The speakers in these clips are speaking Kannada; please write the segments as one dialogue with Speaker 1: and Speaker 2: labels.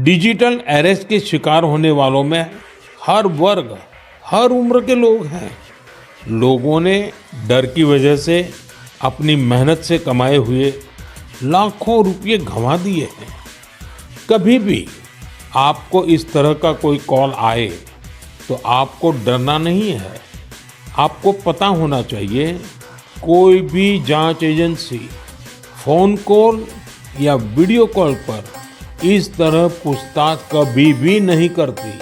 Speaker 1: डिजिटल अरेस्ट के शिकार होने वालों में हर वर्ग, हर उम्र के लोग हैं। लोगों ने डर की वजह से अपनी मेहनत से कमाए हुए लाखों रुपए गंवा दिए हैं। कभी भी आपको इस तरह का कोई कॉल आए तो आपको डरना नहीं है। आपको पता होना चाहिए, कोई भी जांच एजेंसी फोन कॉल या वीडियो कॉल पर इस तरह पूछताछ कभी भी नहीं करती।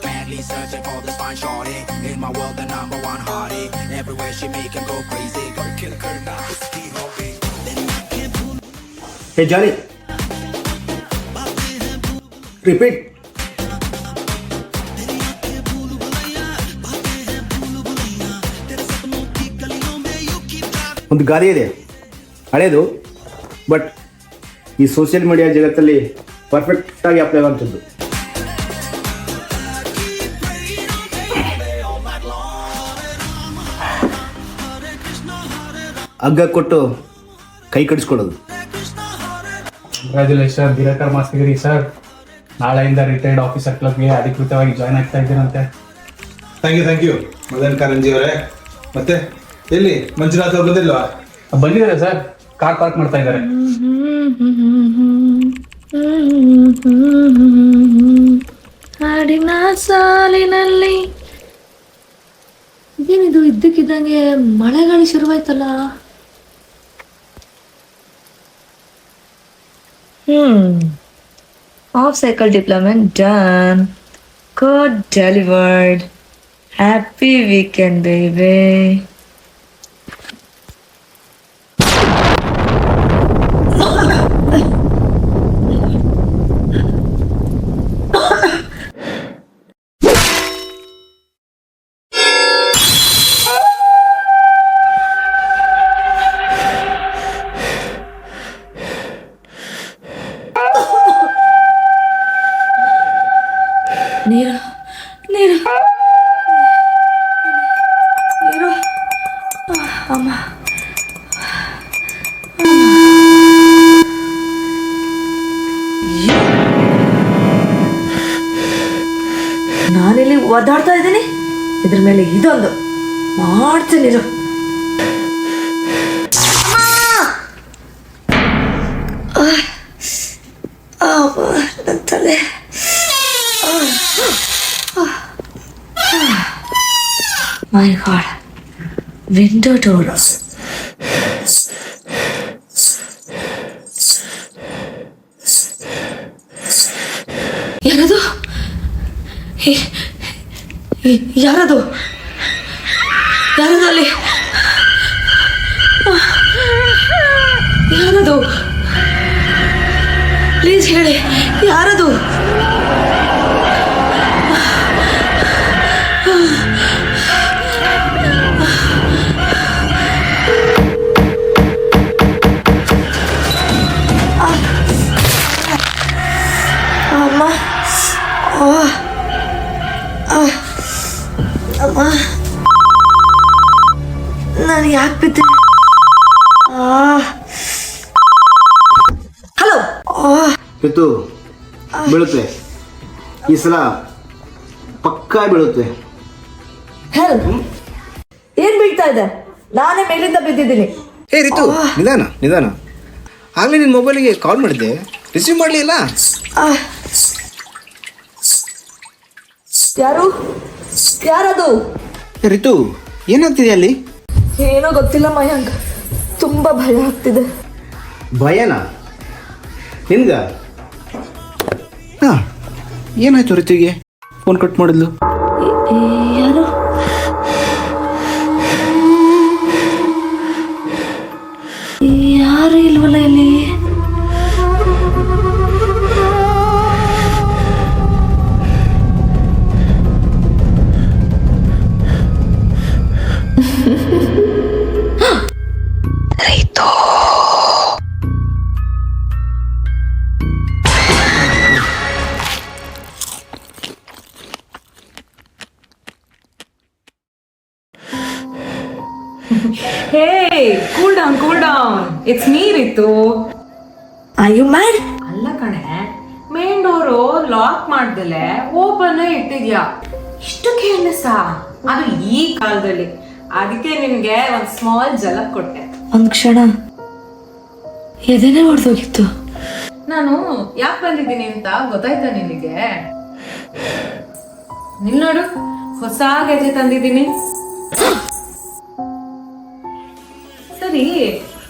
Speaker 2: Madly searching for this fine shorty. In my world, the number one hottie. Everywhere she make him go crazy. Gonna kill her now. Ski hopping.
Speaker 3: Hey Johnny. Repeat. ಒಂದು ಗಾದೆ ಇದೆ, ಹಳೇದು, ಬಟ್ ಈ ಸೋಷಿಯಲ್ ಮೀಡಿಯಾ ಜಗತ್ತಲ್ಲಿ ಪರ್ಫೆಕ್ಟ್ ಆಗಿ ಅಪ್ಲೈ ಆಗುವಂಥದ್ದು. ಹಗ್ಗ ಕೊಟ್ಟು ಕೈ ಕಡಿಸ್ಕೊಳ್ಳೋದು.
Speaker 4: ಕಂಗ್ರ್ಯಾಚುಲೇಷನ್ ದಿನಕರ್ ಮಾಸ್ತಿಗಿರಿ ಸರ್, ನಾಳೆಯಿಂದ ರಿಟೈರ್ಡ್ ಆಫೀಸರ್ ಕ್ಲಬ್ಗೆ ಅಧಿಕೃತವಾಗಿ ಜಾಯ್ನ್ ಆಗ್ತಾ ಇದ್ದೀರಂತೆ.
Speaker 5: ಥ್ಯಾಂಕ್ ಯು ಮದನ್ ಕಾರಂಜಿ ಅವರೇ. ಮತ್ತೆ ಎಲ್ಲಿ ಮಂಜುನಾಥ್ ಅವ್ರು ಬಂದಿಲ್ವಾ?
Speaker 4: ಬಂದಿದ್ದಾರೆ ಸರ್, ಕಾರ್ ಪಾರ್ಕ್ ಮಾಡ್ತಾ ಇದ್ದಾರೆ.
Speaker 6: ಹಾಡಿನ ಸಾಲಿನಲ್ಲಿ ಏನಿದು ಇದ್ದಕ್ಕಿದ್ದಂಗೆ ಮಳೆಗಾಳಿ ಶುರುವಾಯ್ತಲ್ಲ. Off cycle deployment done, code delivered, happy weekend baby. ನೀರು ನೀರು ನೀರು ಅಮ್ಮ. ನಾನಿಲ್ಲಿ ಒದ್ದಾಡ್ತಾ ಇದ್ದೀನಿ, ಇದ್ರ ಮೇಲೆ ಇದೊಂದು ಮಾಡ್ತೀನಿ. ನನ್ನ ತಲೆ. My God, window doors. ಯಾರದು? ಯಾರದು? ಯಾರದು ಅಲ್ಲಿ? ಯಾರದು? ಪ್ಲೀಸ್ ಹೇಳಿ, ಯಾರದು? ಅಮ್ಮ, ಅಮ್ಮ, ನಾನು ಯಾಕೆ ಬಿದ್ದೆ? ಹಲೋ.
Speaker 3: ಇವತ್ತು ಬೀಳುತ್ತೆ, ಈ ಸಲ ಪಕ್ಕಾ ಬೀಳುತ್ತೆ.
Speaker 6: ಹೆಲ್ಪ್. ಏನ್ ಬೀಳ್ತಾ ಇದೆ? ನಾನೇ ಮೇಲಿಂದ ಬಿದ್ದಿದ್ದೀನಿ.
Speaker 3: ಹೇ ರಿತು, ನಿಧಾನ ನಿಧಾನ. ಆಗಲೇ ನಿನ್ನ ಮೊಬೈಲಿಗೆ ಕಾಲ್ ಮಾಡಿದ್ದೆ, ರಿಸೀವ್ ಮಾಡಲಿಲ್ಲ.
Speaker 6: ಯಾರು? ಯಾರದು?
Speaker 3: ರಿತು, ಏನಾಗ್ತಿದೆ ಅಲ್ಲಿ?
Speaker 6: ಏನೋ ಗೊತ್ತಿಲ್ಲ ಮಯಾಂಕ್, ತುಂಬಾ ಭಯ ಆಗ್ತಿದೆ.
Speaker 3: ಭಯನಾ ನಿನ್ಗ? ಹಾಂ, ಏನಾಯ್ತು ರಿತುಗೆ? ಫೋನ್ ಕಟ್ ಮಾಡಿದ್ಲು.
Speaker 6: ಯಾರು? ಯಾರು ಇಲ್ವಲ್ಲ ಇಲ್ಲಿ. Hey, cool down it's me Ritu. Are you mad? ಅಲ್ಲ ಕಣೆ, ಮೇನ್ ಡೋರು ಲಾಕ್ ಮಾಡ್ದಲೆ ಓಪನ್ ಇಟ್ಟಿದ್ಯಾ. ಇಷ್ಟು ಕೇರ್ಲೆಸ್ ಅದು ಈ ಕಾಲದಲ್ಲಿ. ಅದಕ್ಕೆ ನಿನ್ಗೆ ಒಂದ್ ಸ್ಮಾಲ್ ಜಲಕ್ ಕೊಟ್ಟೆ. ಒಂದ್ ಕ್ಷಣ ಎದೆನೇ ಹೊಡೆದೋಗಿತ್ತು. ನಾನು ಯಾಕೆ ಬಂದಿದ್ದೀನಿ ಅಂತ ಗೊತ್ತಾಯ್ತಾ ನಿನಗೆ? ನಿಲ್ ನೋಡು, ಹೊಸ ಗೆಜೆ ತಂದಿದ್ದೀನಿ. ಸರಿ,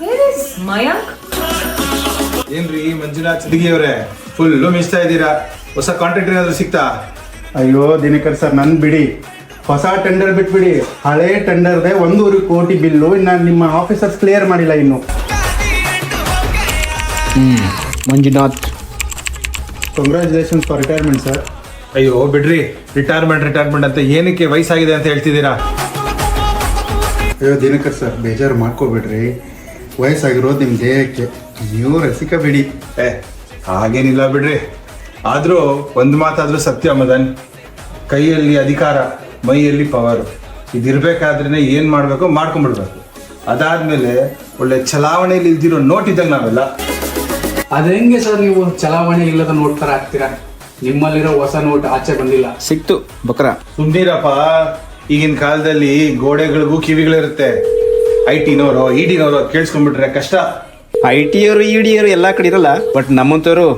Speaker 6: where is ಮಯಾಂಕ್?
Speaker 5: ಏನ್ರಿ ಮಂಜುನಾಥ್ ಸಿದ್ದಿಗಿ ಅವರೇ, ಫುಲ್ಲು ಮಿಸ್ತಾ ಇದ್ದೀರಾ. ಹೊಸ ಕಾಂಟ್ರಾಕ್ಟ್ ಏನಾದ್ರು ಸಿಗ್ತಾ?
Speaker 3: ಅಯ್ಯೋ ದಿನಕರ್ ಸರ್, ನನ್ ಬಿಡಿ, ಹೊಸ ಟೆಂಡರ್ ಬಿಟ್ಬಿಡಿ. ಹಳೆ ಟೆಂಡರ್ದೆ 1.5 ಕೋಟಿ ಬಿಲ್ಲು ಇನ್ನು ನಿಮ್ಮ ಆಫೀಸರ್ಸ್ ಕ್ಲಿಯರ್ ಮಾಡಿಲ್ಲ ಇನ್ನು.
Speaker 7: Manjunath,
Speaker 3: congratulations for retirement sir.
Speaker 5: ಅಯ್ಯೋ ಬಿಡ್ರಿ, ರಿಟೈರ್ಮೆಂಟ್ ಅಂತ ಏನಕ್ಕೆ ವಯಸ್ಸಾಗಿದೆ ಅಂತ ಹೇಳ್ತಿದ್ದೀರಾ?
Speaker 3: ಅಯ್ಯೋ ದಿನಕರ್ ಸರ್, ಬೇಜಾರು ಮಾಡ್ಕೋಬೇಡ್ರಿ. ವಯಸ್ಸಾಗಿರೋದು ನಿಮ್ಮ ದೇಹಕ್ಕೆ, ನೀವು ರಸಿಕ ಬಿಡಿ.
Speaker 5: ಹಾಗೇನಿಲ್ಲ ಬಿಡ್ರಿ. ಆದರೂ ಒಂದು ಮಾತಾದರೂ ಸತ್ಯ ಮದನ್, ಕೈಯಲ್ಲಿ ಅಧಿಕಾರ, ಮೈಯಲ್ಲಿ ಪವರು. ಇದಿರ್ಬೇಕಾದ್ರೆ ಏನು ಮಾಡಬೇಕು ಮಾಡ್ಕೊಂಡ್ಬಿಡ್ಬೇಕು. ಅದಾದ್ಮೇಲೆ ಒಳ್ಳೆ ಚಲಾವಣೆಯಲ್ಲಿ ಇಲ್ದಿರೋ ನೋಟ್ ಇದ್ದಂಗೆ ನಾವೆಲ್ಲ.
Speaker 4: ಅದ ಹೆಂಗೆ ಸರ್ ನೀವು ಚಲಾವಣೆ ಇಲ್ಲದ ನೋಟ್ ತರ ಹಾಕ್ತೀರಾ? ನಿಮ್ಮಲ್ಲಿರೋ ಹೊಸ ನೋಟ್ ಆಚೆ ಬಂದಿಲ್ಲ.
Speaker 7: ಸಿಕ್ತು ಬಕ್ರ.
Speaker 5: ಸುಮ್ನಿರಪ್ಪ, ಈಗಿನ ಕಾಲದಲ್ಲಿ ಗೋಡೆಗಳಿಗೂ ಕಿವಿಗಳಿರುತ್ತೆ. IT ನವರು ED ನವರು ಕೇಳಿಸ್ಕೊಂಡ್ಬಿಟ್ರೆ ಕಷ್ಟ.
Speaker 7: IT ಅವರು ED ಅವರು ಎಲ್ಲ ಕಡೆ ಇರಲ್ಲ, ಬಟ್ ನಮ್ಮಂತವರು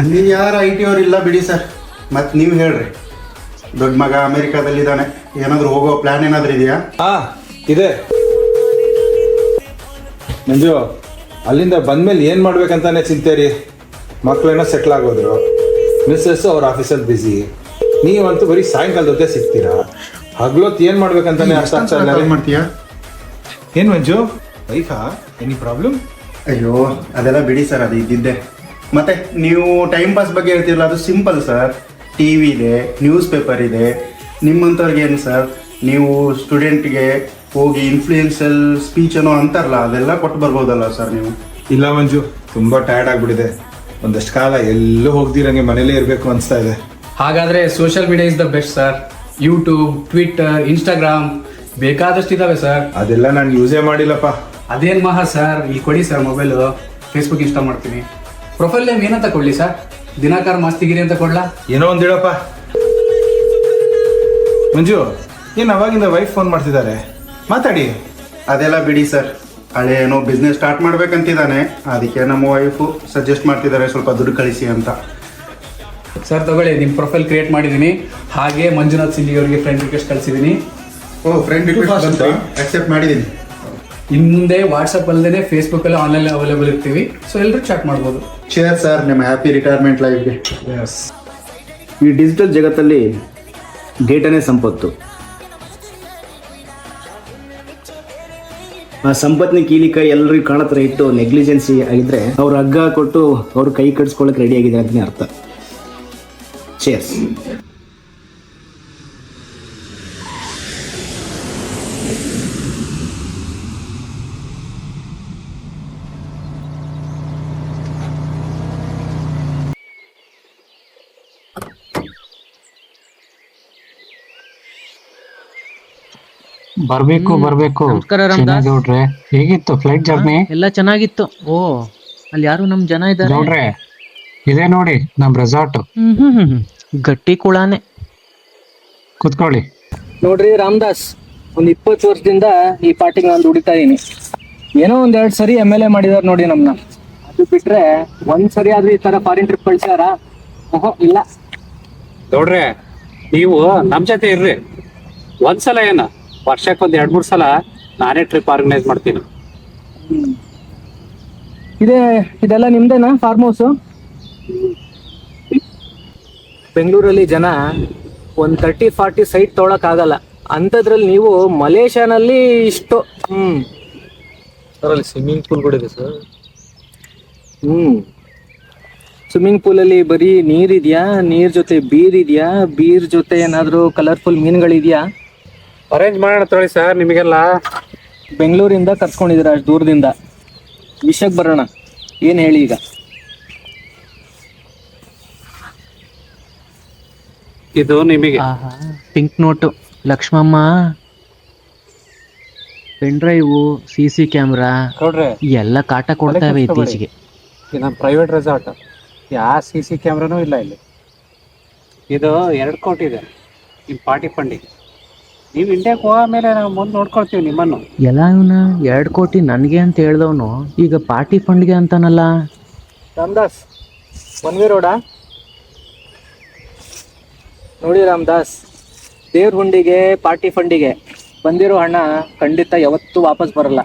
Speaker 3: ಇಲ್ಲಿ ಯಾರು IT ಅವ್ರು ಇಲ್ಲ ಬಿಡಿ ಸರ್. ಮತ್ತು ನೀವು ಹೇಳ್ರಿ, ದೊಡ್ಡ ಮಗ ಅಮೆರಿಕಾದಲ್ಲಿದ್ದಾನೆ, ಏನಾದರೂ ಹೋಗೋ ಪ್ಲಾನ್ ಏನಾದರೂ ಇದೆಯಾ?
Speaker 5: ಇದೆ ಮಂಜು. ಅಲ್ಲಿಂದ ಬಂದ್ಮೇಲೆ ಏನು ಮಾಡ್ಬೇಕಂತಾನೆ ಚಿಂತೆ ರೀ. ಮಕ್ಕಳೇನೋ ಸೆಟ್ಲ್ ಆಗೋದ್ರು, ಮಿಸ್ಸಸ್ ಅವ್ರ ಆಫೀಸಲ್ಲಿ ಬ್ಯುಸಿ. ನೀವಂತೂ ಬರೀ ಸಾಯಂಕಾಲದೊತ್ತೆ ಸಿಗ್ತೀರಾ. ಹಗ್ಲೊತ್ತು ಏನು ಮಾಡ್ಬೇಕಂತಾನೆ ಅರ್ಥ ಆಗ್ತಾ ಇಲ್ಲ.
Speaker 3: ಮಾಡ್ತೀಯಾ?
Speaker 5: ಏನು ಮಂಜು, ವೈಫಾ? Any problem?
Speaker 3: ಅಯ್ಯೋ ಅದೆಲ್ಲ ಬಿಡಿ ಸರ್, ಅದು ಇದ್ದಿದ್ದೆ. ಮತ್ತೆ ನೀವು ಟೈಮ್ ಪಾಸ್ ಬಗ್ಗೆ ಹೇಳ್ತಿರಲ್ಲ, ಅದು ಸಿಂಪಲ್ ಸರ್. TV ಇದೆ, ನ್ಯೂಸ್ ಪೇಪರ್ ಇದೆ. ನಿಮ್ಮಂಥವ್ರಿಗೆ ಏನು ಸರ್, ನೀವು ಸ್ಟೂಡೆಂಟ್ಗೆ ಹೋಗಿ ಇನ್ಫ್ಲೂಯೆನ್ಸಲ್ ಸ್ಪೀಚ್ ಅನ್ನೋ ಅಂತಾರಲ್ಲ, ಅದೆಲ್ಲ ಕೊಟ್ಟು ಬರ್ಬೋದಲ್ಲ ಸರ್ ನೀವು?
Speaker 5: ಇಲ್ಲ ಮಂಜು, ತುಂಬ ಟಯರ್ಡ್ ಆಗಿಬಿಟ್ಟಿದೆ. ಒಂದಷ್ಟು ಕಾಲ ಎಲ್ಲೂ ಹೋಗ್ದಿರಂಗೆ ಮನೇಲೇ ಇರಬೇಕು ಅನಿಸ್ತಾ ಇದೆ.
Speaker 4: ಹಾಗಾದ್ರೆ social media is the best sir. YouTube, Twitter, Instagram ಬೇಕಾದಷ್ಟು ಇದಾವೆ ಸರ್.
Speaker 5: ಅದೆಲ್ಲ ನಾನು ಯೂಸೇ ಮಾಡಿಲ್ಲಪ್ಪ.
Speaker 4: ಅದೇನ್ ಮಹಾ ಸರ್, ಇಲ್ಲಿ ಕೊಡಿ ಸರ್ ಮೊಬೈಲು, ಫೇಸ್ಬುಕ್ ಇನ್ಸ್ಟಾಲ್ ಮಾಡ್ತೀನಿ. ಪ್ರೊಫೈಲ್ ನೇಮ್ ಏನಂತ ಕೊಡ್ಲಿ ಸರ್? ದಿನಕರ್ ಮಾಸ್ತಿಗಿರಿ ಅಂತ ಕೊಡ್ಲಾ?
Speaker 5: ಏನೋ ಒಂದು ಹೇಳಪ್ಪ. ಮಂಜು, ಏನು ಅವಾಗಿಂದ ವೈಫ್ ಫೋನ್ ಮಾಡ್ತಿದ್ದಾರೆ, ಮಾತಾಡಿ.
Speaker 3: ಅದೆಲ್ಲ ಬಿಡಿ ಸರ್. ಹಳೆ ಏನೋ ಬಿಸ್ನೆಸ್ ಸ್ಟಾರ್ಟ್ ಮಾಡ್ಬೇಕಂತಿದ್ದಾನೆ, ಅದಕ್ಕೆ ನಮ್ಮ ವೈಫು ಸಜೆಸ್ಟ್ ಮಾಡ್ತಿದ್ದಾರೆ ಸ್ವಲ್ಪ ದುಡ್ಡು ಕಳಿಸಿ ಅಂತ.
Speaker 4: ಸರ್ ತಗೊಳ್ಳಿ, ನಿಮ್ಮ ಪ್ರೊಫೈಲ್ ಕ್ರಿಯೇಟ್ ಮಾಡಿದ್ದೀನಿ. ಹಾಗೆ ಮಂಜುನಾಥ್ ಸಿಂಧಿಗೆ ಅವರಿಗೆ ಫ್ರೆಂಡ್ ರಿಕ್ವೆಸ್ಟ್ ಕಳಿಸಿದ್ದೀನಿ.
Speaker 3: ಓ, ಫ್ರೆಂಡ್ ರಿಕ್ವೆಸ್ಟ್ ಅಕ್ಸೆಪ್ಟ್ ಮಾಡಿದ್ದೀನಿ.
Speaker 4: ಇನ್ನು ಮುಂದೆ ವಾಟ್ಸಪ್ ಅಲ್ಲದೆ ಫೇಸ್ಬುಕ್ ಅಲ್ಲಿ ಆನ್ಲೈನ್ ಅವೈಲೇಬಲ್ ಇರ್ತೀವಿ, ಸೊ ಎಲ್ಲರೂ ಚಾಟ್ ಮಾಡ್ಬೋದು.
Speaker 3: ಶೇರ್ ಸರ್ ನಿಮ್ಮ ಹ್ಯಾಪಿ ರಿಟೈರ್ಮೆಂಟ್ ಲೈಫ್ಗೆ.
Speaker 7: ಈ ಡಿಜಿಟಲ್ ಜಗತ್ತಲ್ಲಿ ಡೇಟಾನೇ ಸಂಪತ್ತು. ಆ ಸಂಪತ್ನ ಕೀಲಿಕ ಎಲ್ಲರಿಗೂ ಕಾಣತ್ರ ಇಟ್ಟು ನೆಗ್ಲಿಜೆನ್ಸಿ ಆಗಿದ್ರೆ ಅವ್ರು ಹಗ್ಗ ಕೊಟ್ಟು ಅವ್ರು ಕೈ ಕಟ್ಸ್ಕೊಳ್ಳೋಕೆ ರೆಡಿ ಆಗಿದ್ದಾರೆ ಅಂತಲೇ ಅರ್ಥ. ಚೇರ್ಸ್.
Speaker 8: ಬರ್ಬೇಕು
Speaker 9: ನಮಸ್ಕಾರ ರಾಮದಾಸ್
Speaker 8: ಗೌಡ್ರೆ. ಹೇಗಿತ್ತು ಫ್ಲೈಟ್ ಜರ್ನಿ?
Speaker 9: ಎಲ್ಲ ಚೆನ್ನಾಗಿತ್ತು. ಓ, ಅಲ್ಲಿ ಯಾರು ನಮ್ ಜನ ಇದ್ದಾರೆ
Speaker 8: ಗೌಡ್ರೆ, ಇದೆ ನೋಡಿ ನಮ್ ರೆಸಾರ್ಟ್.
Speaker 9: ಗಟ್ಟಿ ಕುಳಾನೆ.
Speaker 8: ಕುತ್ಕೊಳ್ಳಿ.
Speaker 9: ನೋಡ್ರಿ ರಾಮದಾಸ್, ಒಂದ್ 20 ವರ್ಷದಿಂದ ಈ ಪಾರ್ಟಿಗೆ ನಾನು ದುಡಿತಾ ಇದೀನಿ. ಏನೋ ಒಂದ್ 2 ಸರಿ MLA ಮಾಡಿದಾರ ನೋಡಿ ನಮ್ನ. ಅದು ಬಿಟ್ರೆ ಒಂದ್ ಸರಿ ಆದ್ರೂ ಈ ತರ ಫಾರಿನ್ ಟ್ರಿಪ್ ಕಳ್ಸ್ಯಾರ? ಇಲ್ಲ.
Speaker 10: ನೋಡ್ರೆ, ನೀವು ನಮ್ ಜೊತೆ ಇರ್ರಿ. ಒಂದ್ಸಲ ಏನ, ವರ್ಷಕ್ಕೆ 2-3 ಸಲ ನಾನೇ ಟ್ರಿಪ್ ಆರ್ಗನೈಸ್ ಮಾಡ್ತೀನಿ.
Speaker 9: ಇದೆಲ್ಲ ನಿಮ್ದೇನಾ ಫಾರ್ಮ್ ಹೌಸ್? ಬೆಂಗಳೂರಲ್ಲಿ ಜನ ಒಂದ್ 30-40 ಸೈಟ್ ತೊಗೊಳಕ್ ಆಗಲ್ಲ. ಅಂಥದ್ರಲ್ಲಿ ನೀವು ಮಲೇಷ್ಯಾನಲ್ಲಿ ಇಷ್ಟು ಸರ್, ಅಲ್ಲಿ ಸ್ವಿಮ್ಮಿಂಗ್ ಪೂಲ್ ಕೂಡ ಇದೆ ಸರ್. ಸ್ವಿಮ್ಮಿಂಗ್ ಪೂಲಲ್ಲಿ ಬರೀ ನೀರಿದ್ಯಾ? ನೀರ್ ಜೊತೆ ಬೀರ್ ಇದೆಯಾ? ಬೀರ್ ಜೊತೆ ಏನಾದ್ರು ಕಲರ್ಫುಲ್ ಮೀನುಗಳಿದ್ಯಾ?
Speaker 10: ಅರೇಂಜ್ ಮಾಡೋಣ ತೊಗೊಳ್ಳಿ ಸರ್ ನಿಮಗೆಲ್ಲ.
Speaker 9: ಬೆಂಗಳೂರಿಂದ ಕರ್ಸ್ಕೊಂಡಿದ್ದೀರಾ ಅಷ್ಟು ದೂರದಿಂದ. ವಿಷಯಕ್ಕೆ ಬರೋಣ, ಏನು ಹೇಳಿ ಈಗ?
Speaker 10: ಇದು ನಿಮಗೆ
Speaker 9: pink note Lakshmamma. Pen drive, CC camera
Speaker 10: ನೋಡ್ರೆ
Speaker 9: ಎಲ್ಲ ಕಾಟ ಕೊಡ್ತಾವೆ ಇತ್ತೀಚೆಗೆ.
Speaker 10: ಇದು ನಮ್ಮ ಪ್ರೈವೇಟ್ ರೆಸಾರ್ಟ್, ಯಾವ CC ಕ್ಯಾಮ್ರಾನೂ ಇಲ್ಲ ಇಲ್ಲಿ. ಇದು 2 ಕೋಟಿ ಇದೆ ನಿಮ್ಮ ಪಾರ್ಟಿ ಫಂಡಿಗೆ. ನೀವು ಇಂಡಿಯಾಕ್ಕೆ ಹೋಗೋ ಮೇಲೆ ನಾವು ಮುಂದೆ ನೋಡ್ಕೊಳ್ತೀವಿ ನಿಮ್ಮನ್ನು.
Speaker 9: ಎಲ್ಲ ಇವನ 2 ಕೋಟಿ ನನಗೆ ಅಂತ ಹೇಳ್ದವನು ಈಗ ಪಾರ್ಟಿ ಫಂಡ್ಗೆ ಅಂತಾನಲ್ಲ. ರಾಮದಾಸ್, ಮನ್ವಿ ರೋಡಾ ನೋಡಿ ರಾಮದಾಸ್, ದೇವ್ರ ಹುಂಡಿಗೆ ಪಾರ್ಟಿ ಫಂಡಿಗೆ ಬಂದಿರೋ ಹಣ ಖಂಡಿತ ಯಾವತ್ತೂ ವಾಪಸ್ ಬರಲ್ಲ.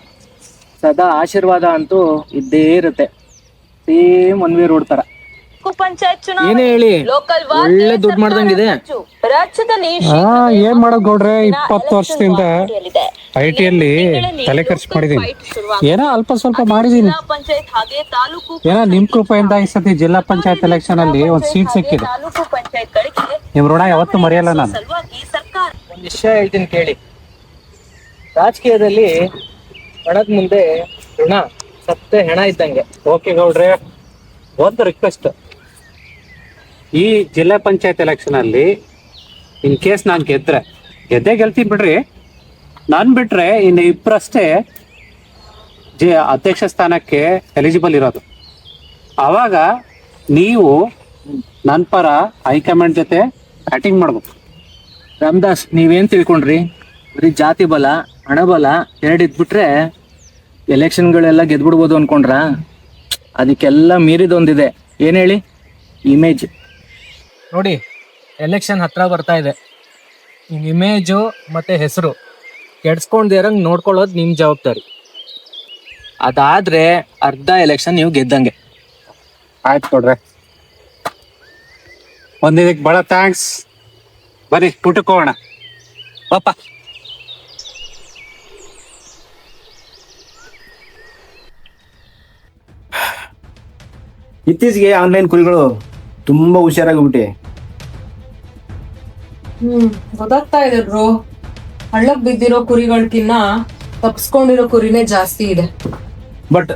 Speaker 9: ಸದಾ ಆಶೀರ್ವಾದ ಅಂತೂ ಇದ್ದೇ ಇರುತ್ತೆ. ಸೇಮ್ ಮನ್ವಿ ರೋಡ್ ತರ. ಏನೇ ಹೇಳಿ, ಒಳ್ಳೆ ದುಡ್ಡು ಮಾಡ್ದಂಗಿದೆ.
Speaker 10: ಏನ್ ಮಾಡೋದು ಗೌಡ್ರೆ, 20 ವರ್ಷದಿಂದ IT-ಯಲ್ಲಿ ತಲೆ ಖರ್ಚು ಮಾಡಿದೀನಿ. ಏನೋ ಅಲ್ಪ ಸ್ವಲ್ಪ ಮಾಡಿದೀನಿ. ಏನೋ ನಿಮ್ ಕೃಪೆಯಿಂದ ಈ ಸತಿ ಜಿಲ್ಲಾ ಪಂಚಾಯತ್ ಎಲೆಕ್ಷನ್ ಅಲ್ಲಿ ಒಂದು ಸೀಟ್ ಸಿಕ್ಕಿದೆ. ನಿಮ್ ಋಣ ಯಾವತ್ತೂ ಮರೆಯಲ್ಲ ನಾನು.
Speaker 9: ಒಂದು ವಿಷಯ ಹೇಳ್ತೀನಿ ಕೇಳಿ. ರಾಜಕೀಯದಲ್ಲಿ ಹಣದ ಮುಂದೆ ಋಣ ಸತ್ತೆ ಹೆಣ ಇದ್ದಂಗೆ.
Speaker 10: ಓಕೆ ಗೌಡ್ರೆ, ಒಂದು ರಿಕ್ವೆಸ್ಟ್, ಈ ಜಿಲ್ಲಾ ಪಂಚಾಯತ್ ಎಲೆಕ್ಷನ್ ಅಲ್ಲಿ ಇನ್ ಕೇಸ್ ನಾನು ಗೆದ್ದೇ ಗೆಲ್ತೀನಿ ಬಿಡ್ರಿ. ನಾನು ಬಿಟ್ರೆ ಇನ್ನು ಇಬ್ಬರಷ್ಟೇ ಅಧ್ಯಕ್ಷ ಸ್ಥಾನಕ್ಕೆ ಎಲಿಜಿಬಲ್ ಇರೋದು. ಆವಾಗ ನೀವು ನನ್ನ ಪರ ಹೈಕಮಾಂಡ್ ಜೊತೆ ಬ್ಯಾಟಿಂಗ್ ಮಾಡ್ಬೇಕು.
Speaker 9: ರಾಮದಾಸ್, ನೀವೇನ್ ತಿಳ್ಕೊಂಡ್ರಿ? ಬರೀ ಜಾತಿ ಬಲ, ಹಣ ಬಲ ಎರಡು ಇದ್ಬಿಟ್ರೆ ಎಲೆಕ್ಷನ್ಗಳೆಲ್ಲ ಗೆದ್ಬಿಡ್ಬೋದು ಅನ್ಕೊಂಡ್ರ? ಅದಕ್ಕೆಲ್ಲ ಮೀರಿದೊಂದಿದೆ. ಏನ್ ಹೇಳಿ? ಇಮೇಜ್. ನೋಡಿ, ಎಲೆಕ್ಷನ್ ಹತ್ರ ಬರ್ತಾ ಇದೆ. ಇಮೇಜು ಮತ್ತೆ ಹೆಸರು ಕೆಡ್ಸ್ಕೊಂಡ್ದಿರಂಗ್ ನೋಡ್ಕೊಳ್ಳೋದು ನಿಮ್ ಜವಾಬ್ದಾರಿ. ಅದಾದ್ರೆ ಅರ್ಧ ಎಲೆಕ್ಷನ್ ನೀವು ಗೆದ್ದಂಗೆ.
Speaker 10: ಆಯ್ತು ಕೊಡ್ರೆ, ಒಂದಿದಕ್ಕೆ ಬಹಳ ಥ್ಯಾಂಕ್ಸ್. ಬರೀ ಊಟಕ್ಕೆ ಹೋಗೋಣ ಪಾಪ.
Speaker 7: ಇತ್ತೀಚೆಗೆ ಆನ್ಲೈನ್ ಕುರಿಗಳು ತುಂಬಾ ಹುಷಾರಾಗ್ಬಿಟ್ಟೆ.
Speaker 6: ಗೊತ್ತಾಗ್ತಾ ಇದೆ ಬ್ರೋ. ಹಳ್ಳಕ್ ಬಿದ್ದಿರೋ ಕುರಿಗಳಕ್ಕಿನ್ನ ತಪ್ಸ್ಕೊಂಡಿರೋ ಕುರಿನೇ ಜಾಸ್ತಿ ಇದೆ.
Speaker 7: ಬಟ್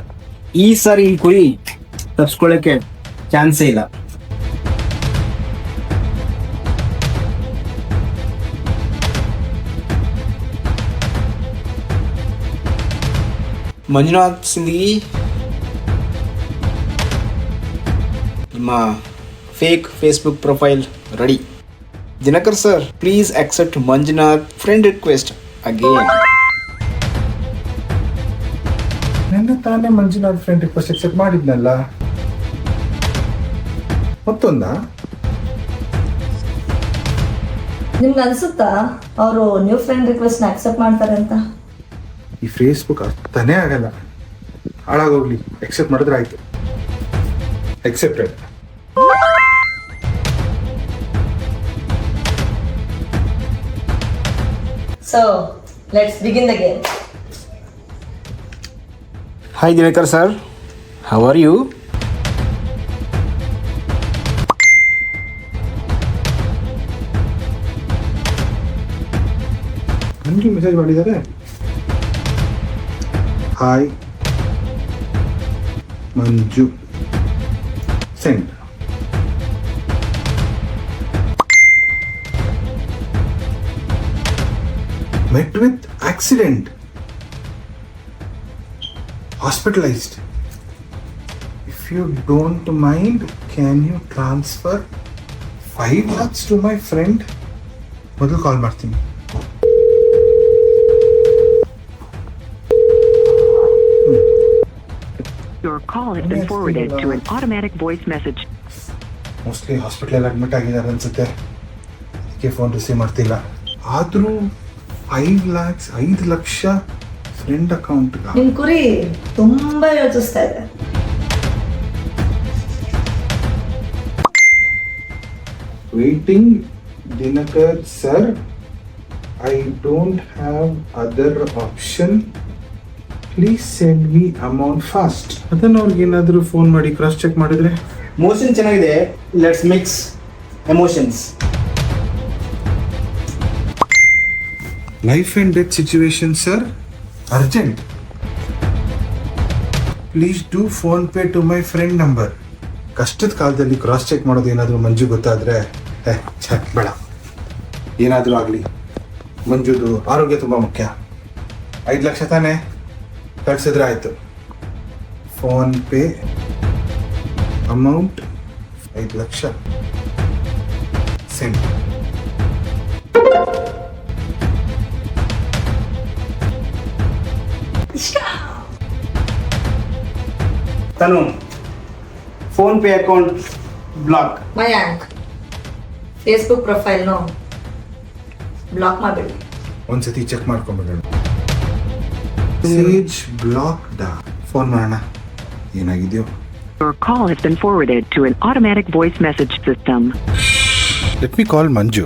Speaker 7: ಈ ಸಾರಿ ಈ ಕುರಿ ತಪ್ಸ್ಕೊಳ್ಳಕ್ಕೆ ಚಾನ್ಸೇ ಇಲ್ಲ. ಮಂಜುನಾಥ್ ಸಿಂದಗಿ, ನಿಮ್ಮ fake Facebook profile ready. Dinakar sir, please accept Manjunath friend request again.
Speaker 5: ನನ್ನ ತಾನೇ ಮಂಜುನಾಥ್ ಫ್ರೆಂಡ್ ರಿಕ್ವೆಸ್ಟ್ ಅಕ್ಸೆಪ್ಟ್ ಮಾಡಿದ್ನಲ್ಲ, ಮತ್ತೊಂದಾ?
Speaker 11: ನಿಮ್ಗೆ ಅನ್ಸುತ್ತಾ ಅವರು ನ್ಯೂ ಫ್ರೆಂಡ್ ರಿಕ್ವೆಸ್ಟ್ ನ ಅಕ್ಸೆಪ್ಟ್ ಮಾಡ್ತಾರೆ ಅಂತ?
Speaker 5: ಈ ಫೇಸ್ಬುಕ್ ಅರ್ಥನೇ ಆಗಲ್ಲ. ಹಾಳಾಗೋಗ್ಲಿ, ಎಕ್ಸೆಪ್ಟ್ ಮಾಡಿದ್ರೆ ಆಯ್ತು. Accepted.
Speaker 11: So, let's begin the game.
Speaker 7: Hi Dinakar sir, how are you?
Speaker 5: ನನಗೆ ಮೆಸೇಜ್ ಮಾಡಿದ್ದಾರೆ. Hi Manju, send. met with accident, hospitalized. If you don't mind, can you transfer 5 lakhs to my friend? ಮೊದಲು ಕಾಲ್ ಮಾಡ್ತೀನಿ.
Speaker 12: Your call has been forwarded to an automatic voice message.
Speaker 5: Mostly hospital admit ಆಗಿದ್ದಾರೆ ಅನ್ಸುತ್ತೆ, ಅದಕ್ಕೆ ಫೋನ್ ರಿಸೀವ್ ಮಾಡ್ತಿಲ್ಲ. ಆದರೂ 5 ಲಕ್ಷ ಫ್ರೆಂಡ್ ಅಕೌಂಟ್.
Speaker 11: ನಿಮ್ ಕುರಿ ತುಂಬಾ ಯೋಚಿಸ್ತಾ ಇದೆ.
Speaker 5: Waiting Dinakar sir, I don't have other option, please send me amount fast. ಅದನ್ನು ಅವ್ರಿಗೆ ಏನಾದರೂ ಫೋನ್ ಮಾಡಿ ಕ್ರಾಸ್ ಚೆಕ್ ಮಾಡಿದ್ರೆ.
Speaker 7: ಮೋಷನ್ ಚೆನ್ನಾಗಿದೆ, let's mix emotions.
Speaker 5: Life and death situation sir, urgent, please do PhonePe to my friend number. ಕಷ್ಟದ ಕಾಲದಲ್ಲಿ ಕ್ರಾಸ್ ಚೆಕ್ ಮಾಡೋದು ಏನಾದರೂ ಮಂಜು ಗೊತ್ತಾದರೆ ಬೇಡ. ಏನಾದರೂ ಆಗಲಿ, ಮಂಜುದು ಆರೋಗ್ಯ ತುಂಬ ಮುಖ್ಯ. 5 ಲಕ್ಷ ತಾನೇ ಕಳ್ಸಿದ್ರೆ ಆಯ್ತು. PhonePe amount 5 lakh send.
Speaker 3: Tanu PhonePe account block.
Speaker 11: Mayank Facebook ಪ್ರೊಫೈಲ್ನು ಬ್ಲಾಕ್ ಮಾಡಬೇಡಿ.
Speaker 5: ಒಂದ್ಸತಿ ಚೆಕ್ ಮಾಡ್ಕೊಂಡ್ಬಿಡೋಣ. Message blocked. ಫೋನ್ ಮಾಡೋಣ, ಏನಾಗಿದೆಯೋ.
Speaker 12: Your call has been forwarded to an automatic voice message system.
Speaker 5: Let me call Manju.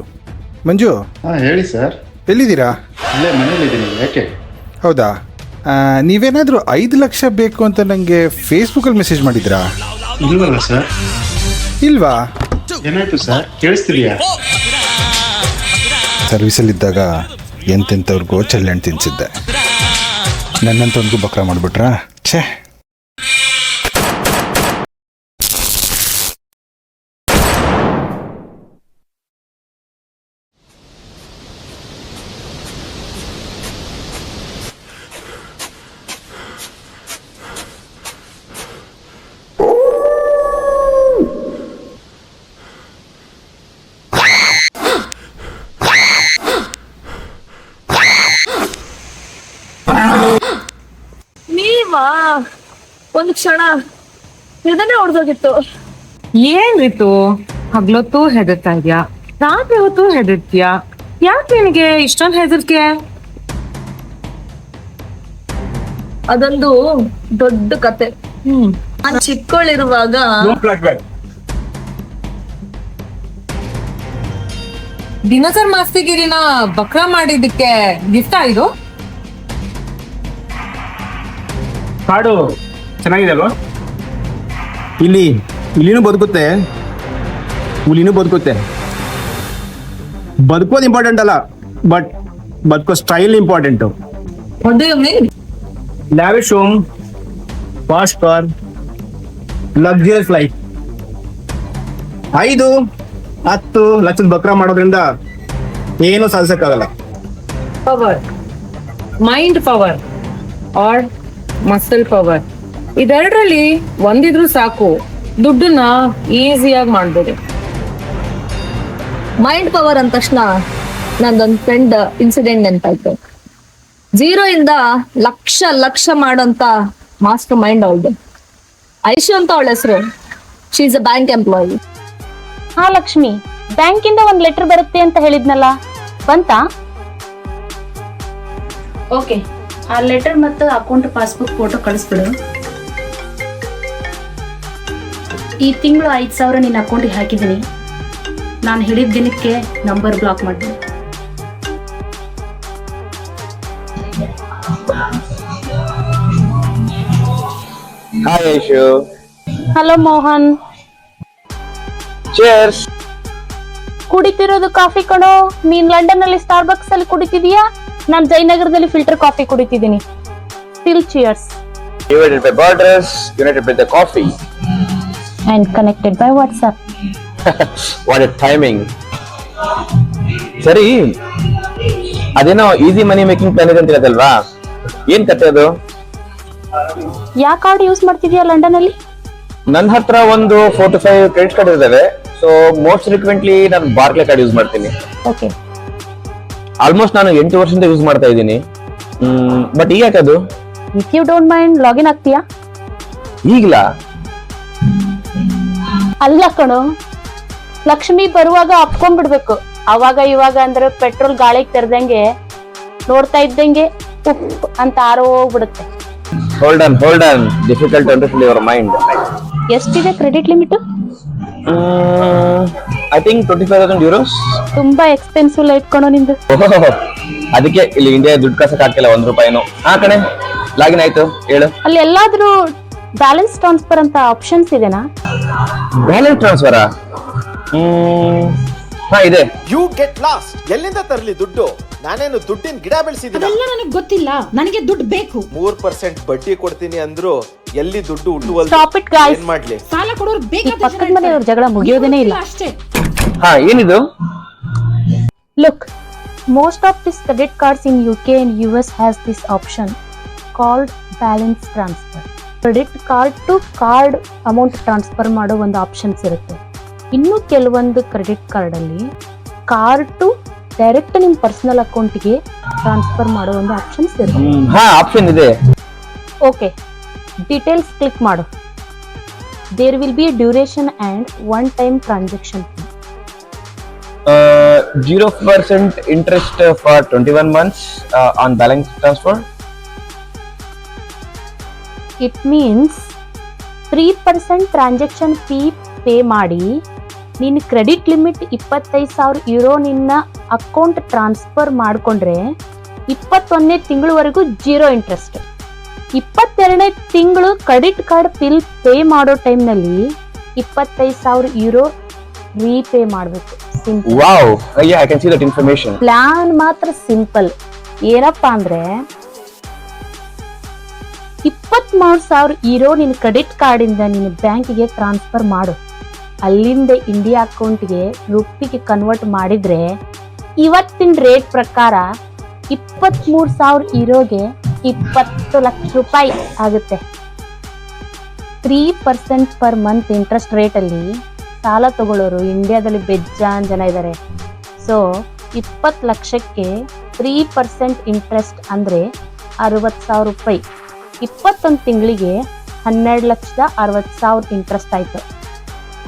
Speaker 5: Manju,
Speaker 3: ಹಾಂ ಹೇಳಿ ಸರ್.
Speaker 5: ಎಲ್ಲಿದ್ದೀರಾ?
Speaker 3: ಇಲ್ಲೇ ಮನೇಲಿದ್ದೀನಿ. ಯಾಕೆ?
Speaker 5: ಹೌದಾ, ನೀವೇನಾದರೂ 5 ಲಕ್ಷ ಬೇಕು ಅಂತ ನನಗೆ ಫೇಸ್ಬುಕ್ಕಲ್ಲಿ ಮೆಸೇಜ್ ಮಾಡಿದ್ರಾ?
Speaker 3: ಇಲ್ವಲ್ಲ ಸರ್.
Speaker 5: ಇಲ್ವಾ?
Speaker 3: ಏನಾಯ್ತು ಸರ್, ಕೇಳಿಸ್ತಿದೆಯಾ?
Speaker 5: ಸರ್ವಿಸಲ್ಲಿದ್ದಾಗ ಎಂತೆಂಥವ್ರಿಗೋ ಚಲ್ಲಣ್ಣು ತಿನ್ಸಿದ್ದೆ. ನನ್ನಂತವನಿಗೂ ಬಕ್ರ ಮಾಡಿಬಿಟ್ರಾ? ಛೇ.
Speaker 6: ನೀವಾ ಒಂದು ಕ್ಷಣ ಹೃದಯ ಹೊಡೆದೋಗಿತ್ತು. ಏನ್ ರೀತು ಹಗ್ಲೊತ್ತು ಹೆದರ್ತಾ ಇದ್ಯಾ, ರಾತ್ರಿ ಹೊತ್ತು ಹೆದರ್ತೀಯಾ? ಯಾಕೆ ನಿನಗೆ ಇಷ್ಟೊಂದು ಹೆದರ್ಕೆ?
Speaker 11: ಅದೊಂದು ದೊಡ್ಡ ಕತೆ. ನಾನ್ ಚಿಕ್ಕವಳಿರುವಾಗ
Speaker 6: ದಿನಕರ್ ಮಾಸ್ತಿಗಿರಿನ ಬಕ್ರ ಮಾಡಿದ್ದಕ್ಕೆ ಗಿಫ್ಟ್ ಇದು.
Speaker 7: ಕಾಡು ಚೆನ್ನಾಗಿದೆ ಅಲ್ವಾ? ಇಲ್ಲಿನೂ ಬದುಕುತ್ತೆ, ಹುಲಿನೂ ಬದುಕುತ್ತೆ. ಬದುಕೋದು ಇಂಪಾರ್ಟೆಂಟ್ ಅಲ್ಲ, ಬಟ್ ಬದುಕೋ style important. Lavish home, fast car, luxurious life. 5-10 ಲಕ್ಷದ ಬಕ್ರ ಮಾಡೋದ್ರಿಂದ ಏನು ಸಾಧಿಸಕ್ಕಾಗಲ್ಲ.
Speaker 6: Power, mind power or muscle power, ಇದೆರಡರಲ್ಲಿ ಒಂದಿದ್ರು ಸಾಕು ದುಡ್ಡನ್ನ ಈಸಿಯಾಗಿ ಮಾಡ್ಬೋದು.
Speaker 11: ಮೈಂಡ್ ಪವರ್ ಅಂದ ತಕ್ಷಣ ನಂದೊಂದು ಫ್ರೆಂಡ್ ಇನ್ಸಿಡೆಂಟ್ ನೆನಪಾಯ್ತು. 0 ಇಂದ ಲಕ್ಷ ಮಾಡೋಂತ ಮಾಸ್ಟರ್ ಮೈಂಡ್ ಅವಳ್ದು. ಐಶು ಅಂತ ಅವಳ ಹೆಸರು. She is a bank employee.
Speaker 13: ಹಾ ಲಕ್ಷ್ಮಿ, ಬ್ಯಾಂಕಿಂದ ಒಂದ್ ಲೆಟರ್ ಬರುತ್ತೆ ಅಂತ ಹೇಳಿದ್ನಲ್ಲ, ಬಂತಾ? ಓಕೆ, ಆ ಲೆಟರ್ ಮತ್ತು ಅಕೌಂಟ್ ಪಾಸ್ಬುಕ್ ಫೋಟೋ ಕಳಿಸ್ಬಿಡು. ಈ ತಿಂಗಳು 5,000 ನಿನ್ನ ಅಕೌಂಟಿಗೆ ಹಾಕಿದ್ದೀನಿ. ನಾನು ಹೇಳಿದ ದಿನಕ್ಕೆ ನಂಬರ್ ಬ್ಲಾಕ್ ಮಾಡಿದೆ.
Speaker 7: Hi Aishu.
Speaker 13: Hello Mohan.
Speaker 7: Cheers.
Speaker 13: ಕುಡಿತಿರೋದು ಕಾಫಿ ಕಣೋ. ನೀನ್ ಲಂಡನ್ ಅಲ್ಲಿ ಸ್ಟಾರ್ಬಕ್ಸ್ ಅಲ್ಲಿ ಕುಡಿತಿದೀಯಾ? ನಾನು ಜಯನಗರದಲ್ಲಿ ಫಿಲ್ಟರ್ ಕಾಫಿ ಕುಡಿತಿದ್ದೀನಿ. Still cheers.
Speaker 7: Divided by borders, united by the coffee.
Speaker 13: And connected by WhatsApp.
Speaker 7: What a timing. ಸರಿ, ಅದೇನೋ ಈಸಿ ಮನಿ ಮೇಕಿಂಗ್ ಪ್ಲಾನ್ ಇದೆ ಅಂತ ಹೇಳಿದಲ್ವಾ, ಏನ್ ಕತೆ ಅದು?
Speaker 13: ಯಾವ ಕಾರ್ಡ್ ಯೂಸ್ ಮಾಡ್ತಿದ್ಯಾ ಲಂಡನ್ ಅಲ್ಲಿ?
Speaker 7: ನನ್ನ ಹತ್ರ ಒಂದು 4 to 5 ಕ್ರೆಡಿಟ್ ಕಾರ್ಡ್ ಇದಾವೆ. ಸೊ ಮೋಸ್ಟ್ ಫ್ರೀಕ್ವೆಂಟ್ಲಿ ನಾನು ಬಾರ್ಕ್ಲೆ ಕಾರ್ಡ್ ಯೂಸ್ ಮಾಡ್ತೀನಿ.
Speaker 13: ಓಕೆ.
Speaker 7: ಆಲ್ಮೋಸ್ಟ್ ನಾನು 8 ವರ್ಷದಿಂದ ಯೂಸ್ ಮಾಡ್ತಾ ಇದ್ದೀನಿ. ಬಟ್ ಈಗ ಯಾಕದು?
Speaker 13: If you don't mind login ಆಗ್ತೀಯಾ?
Speaker 7: ಈಗಲಾ?
Speaker 13: ಅಲ್ಲ ಕಣೋ, ಲಕ್ಷ್ಮಿ ಬರುವಾಗ ಅಪ್ಕೊಂಡ್ಬಿಡ್ಬೇಕು. ಅವಾಗ ಇವಾಗ ಅಂದ್ರೆ ಪೆಟ್ರೋಲ್ ಗಾಳಿಗೆ ತೆರೆದಂಗೆ ನೋಡ್ತಾ ಇದ್ದಂಗೆ ಉಫ್ ಅಂತ ಆರೋಗ್ಬಿಡುತ್ತೆ.
Speaker 7: Hold on, difficult to understand your mind.
Speaker 13: ಎಷ್ಟಿದೆ credit limit?
Speaker 7: I think 25,000 euros.
Speaker 13: ತುಂಬಾ ಎಕ್ಸ್ಪೆನ್ಸಿವ್ ಲೈಫ್ ಕಣೋ ನಿಂದು.
Speaker 7: ಅದಕ್ಕೆ ಇಲ್ಲಿ ಇಂಡಿಯಾ ದುಡ್ಡು ಕಾಸಕ್ ಆಗ್ತಿಲ್ಲ ₹1. ಹಾ ಕಣೆ, ಲಾಗಿನ್ ಆಯ್ತು, ಹೇಳು.
Speaker 13: ಅಲ್ಲಿ ಎಲ್ಲಾದ್ರೂ ಬ್ಯಾಲೆನ್ಸ್ ಟ್ರಾನ್ಸ್ಫರ್ ಅಂತ ಆಪ್ಷನ್ಸ್ ಇದೆನಾ?
Speaker 7: ಬ್ಯಾಲೆನ್ಸ್ ಟ್ರಾನ್ಸ್ಫರಾ? ಹಾ ಇದೆ.
Speaker 14: You get lost. ಎಲ್ಲಿಂದ ತರಲಿ ದುಡ್ಡು? ನಾನೇನು ದುಡ್ಡಿನ ಗಿಡ ಬೆಳೆಸಿದ್ದೀನಿ?
Speaker 15: ಅದೆಲ್ಲ ನನಗೆ ಗೊತ್ತಿಲ್ಲ, ನನಗೆ ದುಡ್ಡು ಬೇಕು.
Speaker 14: 3% ಬಡ್ಡಿ ಕೊಡ್ತೀನಿ ಅಂದ್ರು ಎಲ್ಲಿ ದುಡ್ಡು ಹುಟ್ಟುವಲ್ಲ.
Speaker 13: Stop it guys.
Speaker 14: ಏನ್ ಮಾಡ್ಲಿ?
Speaker 15: ಸಾಲ ಕೊಡೋರು ಬೇಕಾದ
Speaker 13: ಪಕ್ಕದ ಮನೆಯವ್ರ ಜಗಳ ಮುಗಿಯೋದೇನೇ ಇಲ್ಲ
Speaker 15: ಅಷ್ಟೇ.
Speaker 7: ಹಾ, ಏನಿದು?
Speaker 13: Look, Most of these credit cards in UK and US has this option called balance transfer. Credit card to card amount transfer ಮಾಡೋ ಒಂದು ಆಪ್ಷನ್ಸ್ ಇರುತ್ತೆ. ಇನ್ನು ಕೆಲವೊಂದು ಕ್ರೆಡಿಟ್ ಕಾರ್ಡಲ್ಲಿ ಕಾರ್ಡ್ ಟು ಡೈರೆಕ್ಟ್ ನಿಮ್ಮ ಪರ್ಸನಲ್ ಅಕೌಂಟ್ಗೆ ಟ್ರಾನ್ಸ್ಫರ್ ಮಾಡೋ ಒಂದು ಆಪ್ಷನ್ಸ್ ಇರುತ್ತೆ.
Speaker 9: ಆಪ್ಷನ್ ಇದೆ.
Speaker 13: ಓಕೆ, ಡೀಟೇಲ್ಸ್ ಕ್ಲಿಕ್ ಮಾಡು. There will be a duration and one time transaction fee.
Speaker 9: 0% interest for 21 months on balance transfer.
Speaker 13: It means 3% transaction fee pay ಮಾಡಿ ನಿನ್ನ ಕ್ರೆಡಿಟ್ ಲಿಮಿಟ್ 25,000 ಯೂರೋ ನಿನ್ನ ಅಕೌಂಟ್ ಟ್ರಾನ್ಸ್ಫರ್ ಮಾಡಿಕೊಂಡ್ರೆ 21ನೇ ತಿಂಗಳವರೆಗೂ 0 ಇಂಟ್ರೆಸ್ಟ್. 22ನೇ ತಿಂಗಳು ಕ್ರೆಡಿಟ್ ಕಾರ್ಡ್ ಬಿಲ್ ಪೇ ಮಾಡೋ ಟೈಮ್ನಲ್ಲಿ 25,000 ಯೂರೋ ರೀಪೇ ಮಾಡಬೇಕು.
Speaker 9: Wow, yeah, I can see that information.
Speaker 13: Plan ಮಾತ್ರ ಸಿಂಪಲ್. ಏನಪ್ಪಾ ಅಂದ್ರೆ 23,000 ಯೂರೋ ನಿನ್ನ ಕ್ರೆಡಿಟ್ ಕಾರ್ಡ್ ಇಂದ ನಿನ್ನ ಬ್ಯಾಂಕಿಗೆ ಟ್ರಾನ್ಸ್ಫರ್ ಮಾಡು. ಅಲ್ಲಿಂದ ಇಂಡಿಯಾ ಅಕೌಂಟ್ಗೆ ರುಪಿಗೆ ಕನ್ವರ್ಟ್ ಮಾಡಿದ್ರೆ ಇವತ್ತಿನ ರೇಟ್ ಪ್ರಕಾರ 23,000 ಯೂರೋಗೆ 20 ಲಕ್ಷ ರೂಪಾಯಿ ಆಗುತ್ತೆ. 3% ಪರ್ ಮಂತ್ ಇಂಟ್ರೆಸ್ಟ್ ರೇಟ್ ಅಲ್ಲಿ ಸಾಲ ತಗೊಳ್ಳೋರು ಇಂಡಿಯಾದಲ್ಲಿ ಬೆಜ್ಜಾನ್ ಜನ ಇದ್ದಾರೆ. ಸೊ 20 ಲಕ್ಷಕ್ಕೆ 3% ಇಂಟ್ರೆಸ್ಟ್ ಅಂದ್ರೆ 60,000 ರೂಪಾಯಿ. 21 ತಿಂಗಳಿಗೆ 12,60,000 ಇಂಟ್ರೆಸ್ಟ್ ಆಯ್ತು.